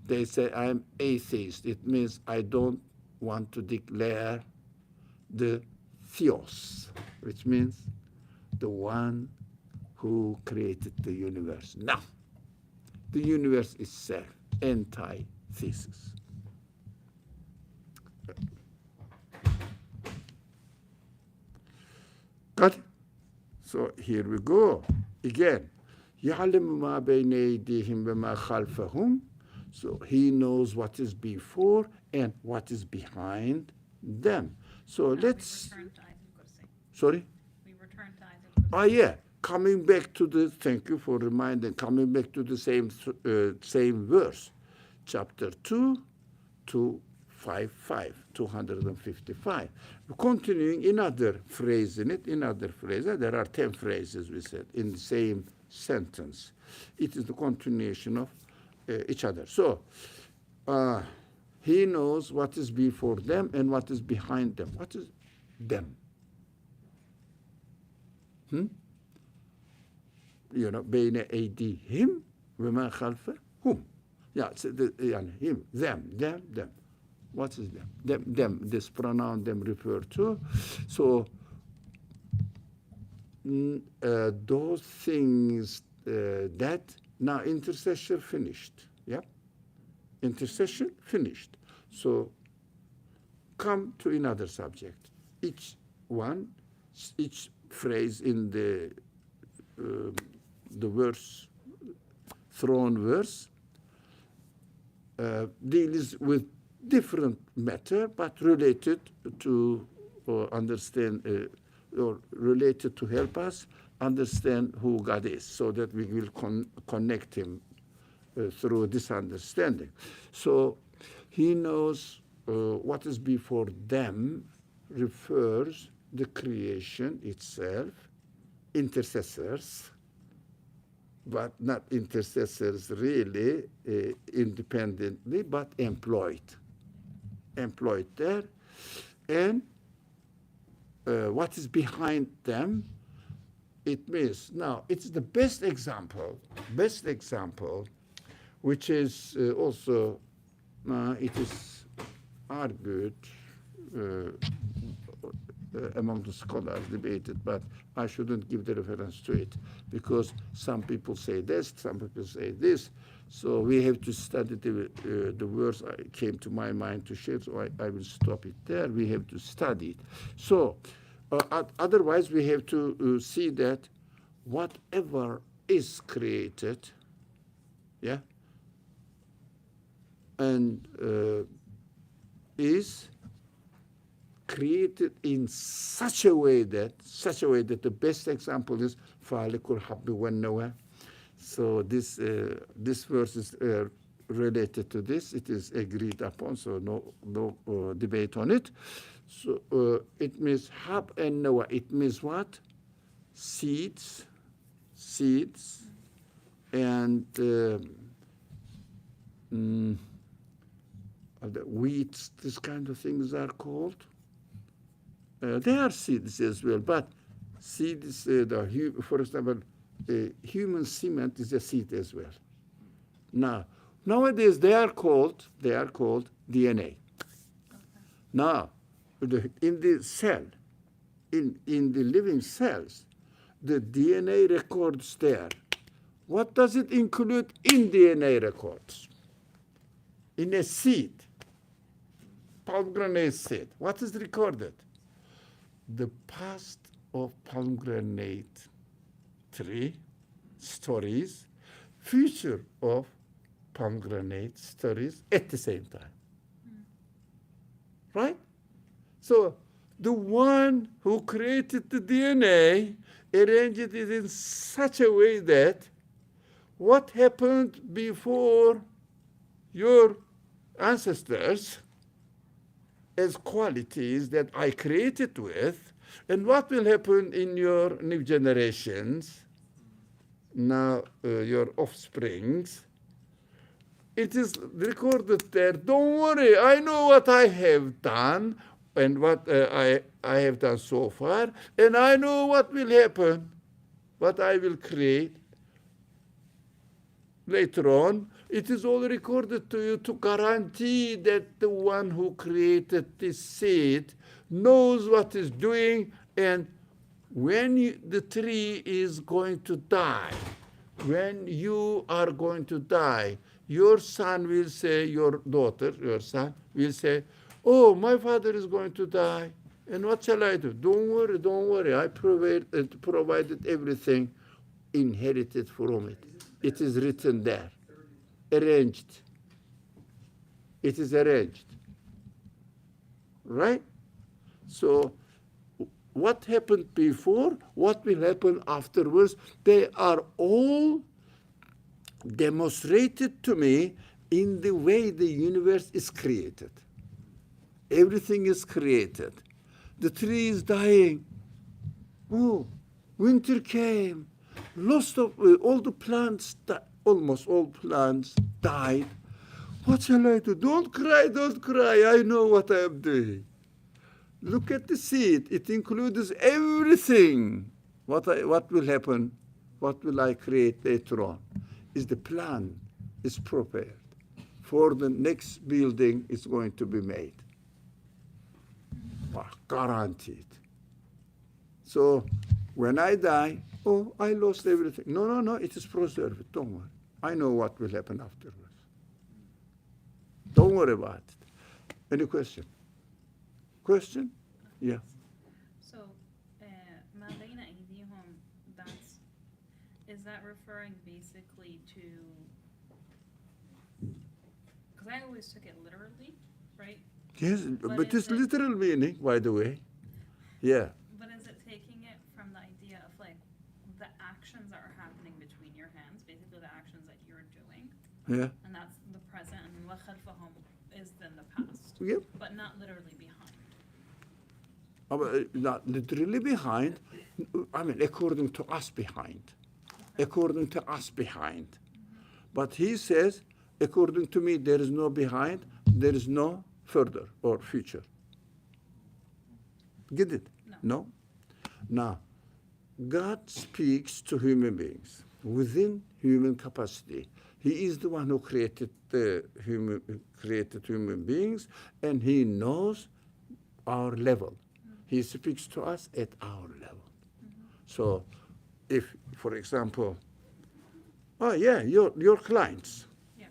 They say, I'm atheist. It means I don't want to declare the theos, which means the one who created the universe. No, the universe itself, antithesis. Got it? So here we go. Again, يَعْلَمُ مَا بَيْنَ أَيْدِيهِمْ وَمَا خَلْفَهُمْ. So he knows what is before and what is behind them. So let's... We return to Ayatul Kursi. Sorry? We return to Ayatul Kursi. Yeah, coming back to the, thank you for reminding, coming back to the same verse, chapter 2 to 255. Continuing another phrase in it, another phrase. There are 10 phrases, we said, in the same sentence. It is the continuation of each other. So, he knows what is before them and what is behind them. What is them? You know, بين أيديهم وما خلفهم. Yeah, so him, them. What is them? Them. This pronoun them refer to. So those things that now intercession finished. Yeah, intercession finished. So come to another subject. Each phrase in the verse, throne verse, deals with different matter, but related to understand, or related to help us understand who God is, so that we will connect him through this understanding. So he knows what is before them refers the creation itself, intercessors, but not intercessors really independently, but employed there. And what is behind them, it means, now it's the best example, which is also, it is argued among the scholars debated, but I shouldn't give the reference to it because some people say this, some people say this. So we have to study the words I came to my mind to share, so I will stop it there. We have to study it. So otherwise we have to see that whatever is created, yeah, and is created in such a way that the best example is فَالِكُ الْحَبِّ وَالنَّوَى. So this verse is related to this. It is agreed upon, so no debate on it. So it means hab and nawa. It means what? Seeds, and the wheats. This kind of things are called. They are seeds as well, but seeds. For example, human cement is a seed as well. Now, nowadays they are called DNA. Now, in the cell, in the living cells, the DNA records there. What does it include in DNA records? In a seed, pomegranate seed, what is recorded? The past of pomegranate tree stories, future of pomegranate stories at the same time. Right? So the one who created the DNA arranged it in such a way that what happened before your ancestors as qualities that I created with, and what will happen in your new generations, now your offsprings, it is recorded there. Don't worry, I know what I have done and what I have done so far, and I know what will happen, what I will create later on. It is all recorded to you to guarantee that the one who created this seed knows what is doing, and when the tree is going to die, when you are going to die, your son will say, your daughter, your son will say, oh, my father is going to die, and what shall I do? Don't worry, I provided everything, inherited from it. It is written there, arranged. It is arranged, right? So what happened before, what will happen afterwards, they are all demonstrated to me in the way the universe is created. Everything is created. The tree is dying. Oh, winter came. Lost of all the plants, almost all plants died. What shall I do? Don't cry. I know what I am doing. Look at the seed. It includes everything. What will happen? What will I create later on? Is the plan is prepared for the next building is going to be made. Guaranteed. So when I die, oh, I lost everything. No, it is preserved. Don't worry. I know what will happen afterwards. Don't worry about it. Any question? Question? Yeah. So, ما بين أيديهم, is that referring basically to, because I always took it literally, right? Yes, but it's literal meaning, by the way. Yeah. But is it taking it from the idea of like the actions that are happening between your hands, basically the actions that you're doing? Yeah. And that's the present, and وَخَلْفَهُمْ is then the past. Yep. But not literally behind. Not literally behind. I mean, according to us behind. According to us behind. But he says, according to me, there is no behind, there is no further or future. Get it? No? Now, God speaks to human beings within human capacity. He is the one who created human beings, and he knows our level. He speaks to us at our level. So if, for example, your clients, Yeah.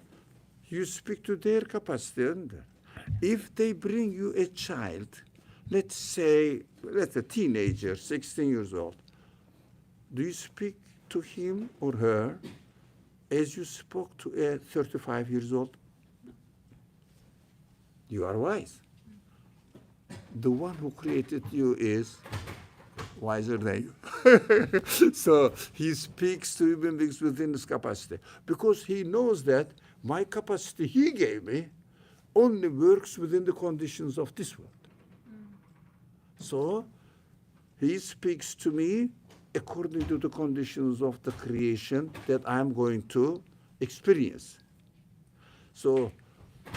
you speak to their capacity. And if they bring you a child, let's say a teenager, 16 years old, do you speak to him or her as you spoke to a 35 years old? You are wise. The one who created you is wiser than you. So he speaks to human beings within his capacity because he knows that my capacity he gave me only works within the conditions of this world. So he speaks to me according to the conditions of the creation that I'm going to experience. So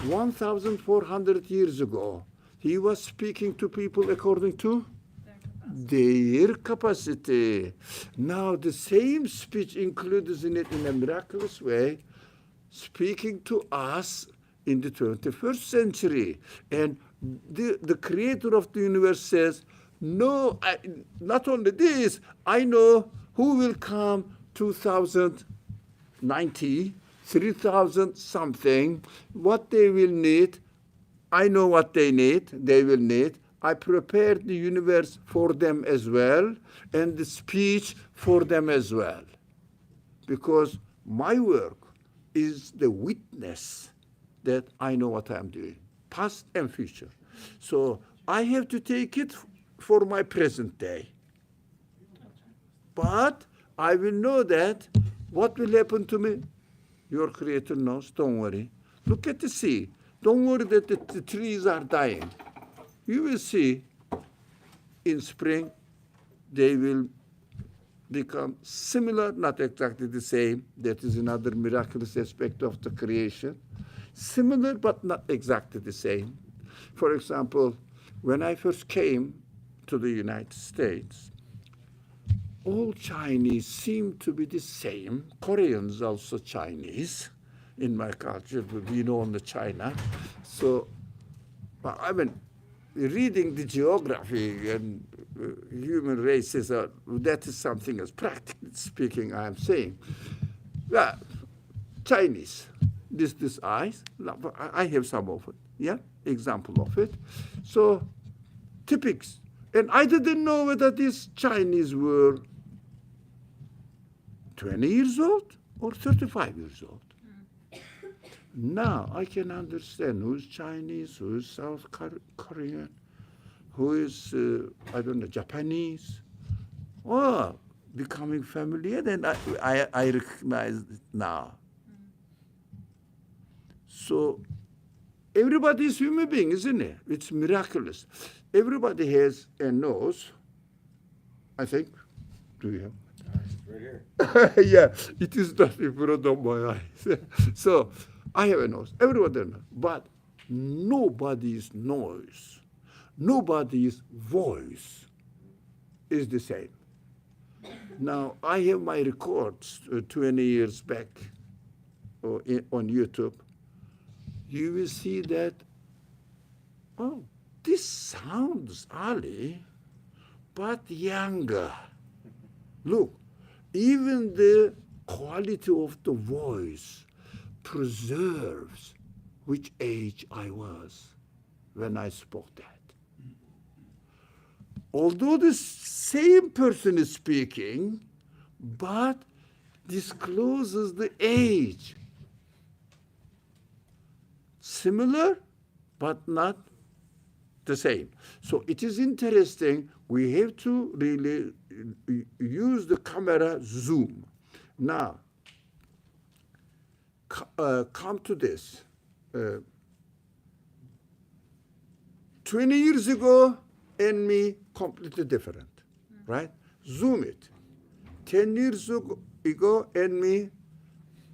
1,400 years ago, he was speaking to people according to their capacity. Now the same speech includes in it in a miraculous way, speaking to us in the 21st century. And the creator of the universe says, no, not only this, I know who will come 2090, 3,000 something, what they will need. I know what they will need. I prepared the universe for them as well, and the speech for them as well. Because my work is the witness that I know what I'm doing, past and future. So I have to take it for my present day. But I will know that what will happen to me, your creator knows, don't worry. Look at the sea. Don't worry that the trees are dying. You will see in spring they will become similar, not exactly the same. That is another miraculous aspect of the creation. Similar, but not exactly the same. For example, when I first came to the United States, all Chinese seem to be the same. Koreans also Chinese. In my culture, we know in China. So, I mean, reading the geography and human races, that is something else. Practically speaking, I am saying. Yeah, Chinese, this eyes, I have some of it, yeah, example of it. So, typics. And I didn't know whether these Chinese were 20 years old or 35 years old. Now I can understand who's Chinese, who's South Korean, who is, I don't know, Japanese. Oh, becoming familiar, and I recognize it now. So everybody is human being, isn't it? It's miraculous. Everybody has a nose, I think. Do you have? Right here. Yeah, it is not in front of my eyes. So I have a nose. Everybody knows. But nobody's noise, nobody's voice is the same. Now, I have my records 20 years back on YouTube. You will see that, oh, this sounds Ali, but younger. Look, even the quality of the voice preserves which age I was when I spoke that. Although the same person is speaking, but discloses the age. Similar, but not the same. So it is interesting. We have to really use the camera zoom. Now, come to this. 20 years ago and me, completely different, right? Zoom it. 10 years ago and me,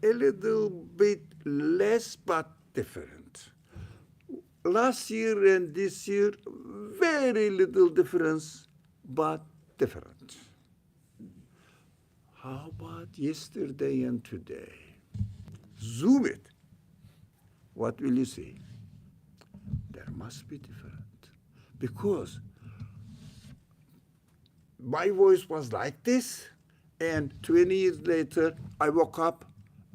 a little bit less but different. Last year and this year, very little difference, but different. How about yesterday and today? Zoom it. What will you see? There must be different. Because my voice was like this, and 20 years later, I woke up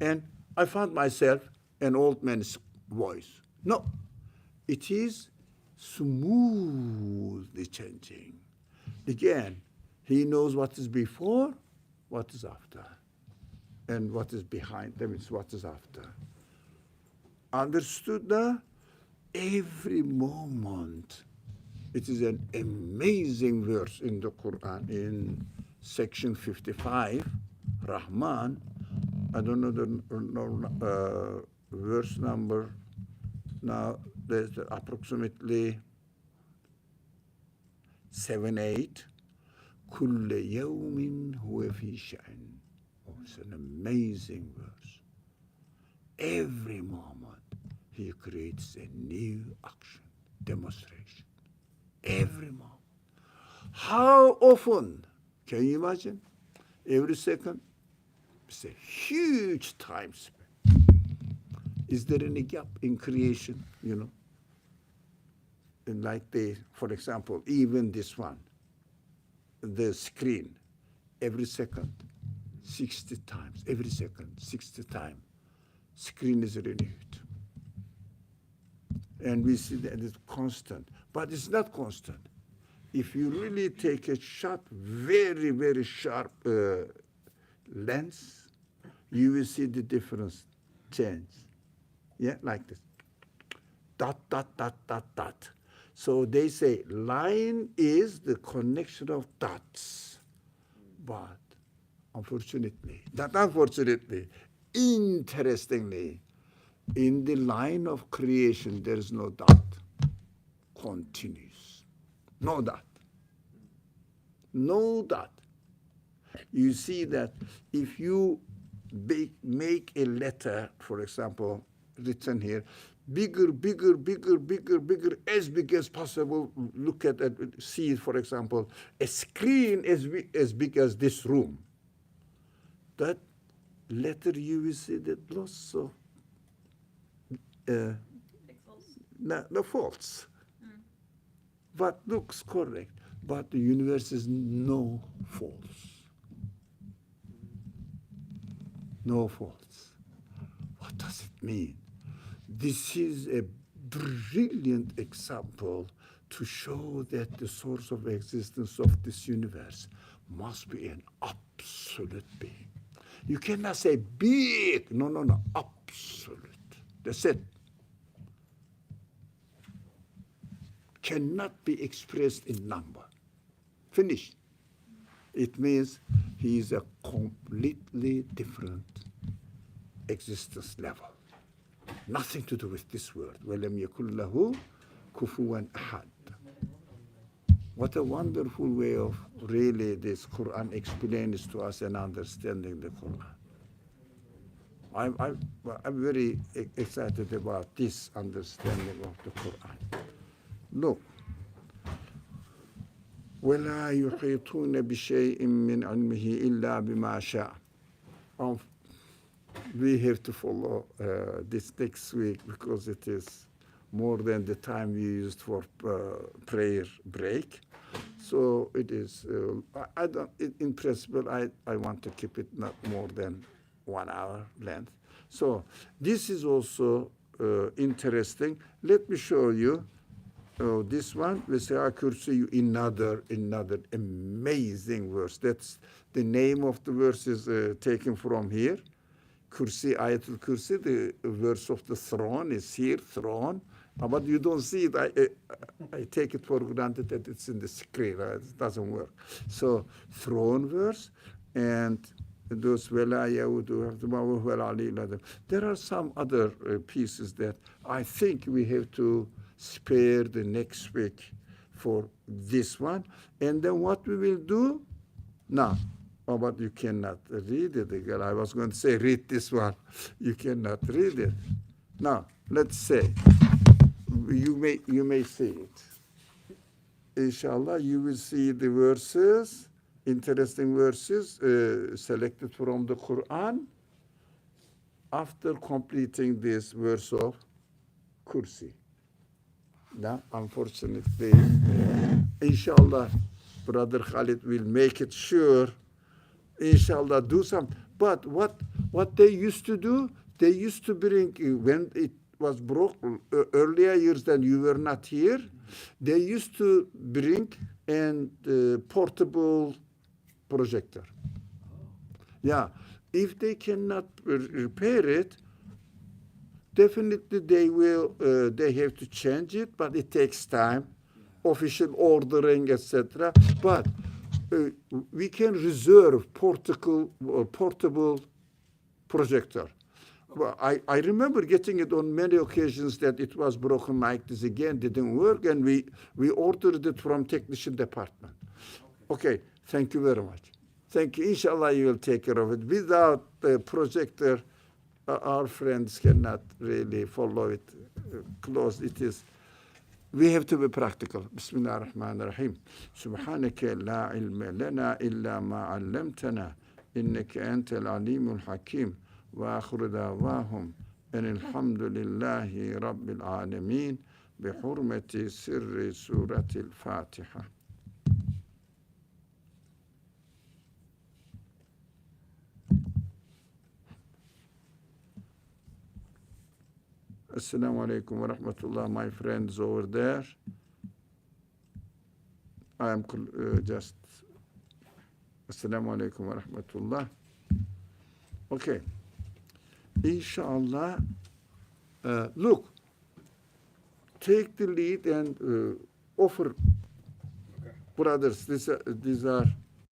and I found myself an old man's voice. No, it is smoothly changing. Again, he knows what is before, what is after, and what is behind them is what is after. Understood now? Every moment. It is an amazing verse in the Quran, in section 55, Rahman. I don't know the verse number. Now, there's approximately 7, 8. كل يوم هو في شأن. Oh, it's an amazing verse. Every moment, he creates a new action, demonstration. Every moment. How often? Can you imagine? Every second? It's a huge time span. Is there any gap in creation, you know? And like for example, even this one, the screen, every second, 60 times, every second, 60 times, screen is renewed. And we see that it's constant, but it's not constant. If you really take a sharp, very, very sharp lens, you will see the difference change. Yeah, like this. Dot, dot, dot, dot, dot. So they say line is the connection of dots. But unfortunately, not unfortunately, interestingly, in the line of creation, there is no dot. Continuous. No dot. No dot. You see that if you make a letter, for example, written here, bigger, bigger, bigger, bigger, bigger, as big as possible. Look at it, see, for example, a screen as big as this room. That letter, you will see that lots of Pixels. no faults. But looks correct. But the universe is no faults. No faults. What does it mean? This is a brilliant example to show that the source of existence of this universe must be an absolute being. You cannot say big. No, absolute. That's it. Cannot be expressed in number. Finished. It means he is a completely different existence level. Nothing to do with this world. وَلَمْ يَكُنْ لَهُ كُفُوًا أَحَدٌ. What a wonderful way of really this Quran explains to us and understanding the Quran. I'm very excited about this understanding of the Quran. Look. وَلَا يُحِيطُونَ بِشَيْءٍ مِّنْ عِلْمِهِ إِلَّا بِمَا شَاءَ. We have to follow this next week because it is more than the time we used for prayer break. So it is, in principle, I want to keep it not more than 1 hour length. So this is also interesting. Let me show you this one. وَسِعَ كُرْسِيُّ another amazing verse. That's the name of the verse is taken from here. Kursi, Ayatul Kursi, the verse of the throne is here, throne. But you don't see it. I take it for granted that it's in the screen. It doesn't work. So, throne verse, and those there are some other pieces that I think we have to spare the next week for this one. And then what we will do now. Oh, but you cannot read it again. I was going to say, read this one. You cannot read it. Now, let's say, you may see it. Inshallah, you will see the verses, interesting verses, selected from the Quran, after completing this verse of Kursi. Now, unfortunately, inshallah, Brother Khalid will make it sure, inshallah, do something. But what they used to do, they used to bring, when it was broke earlier years than you were not here, they used to bring an portable projector. Yeah, if they cannot repair it, definitely they will. They have to change it, but it takes time, official ordering, etc. But we can reserve portable projector. Well, I remember getting it on many occasions that it was broken like this again, didn't work, and we ordered it from technician department. Okay, thank you very much. Thank you. Inshallah, you will take care of it. Without the projector, our friends cannot really follow it close. It is. We have to be practical. Bismillah ar-Rahman ar-Rahim. Subhanaka la ilma lana illa ma 'allamtana innaka antal alimul hakim. وآخر دعواهم أن الحمد لله رب العالمين بحرمة سر سورة الفاتحة. Assalamu alaikum wa rahmatullah, my friends over there. I am just Assalamu alaikum wa rahmatullah. Okay. Inshallah, look, take the lead and offer, brothers. These are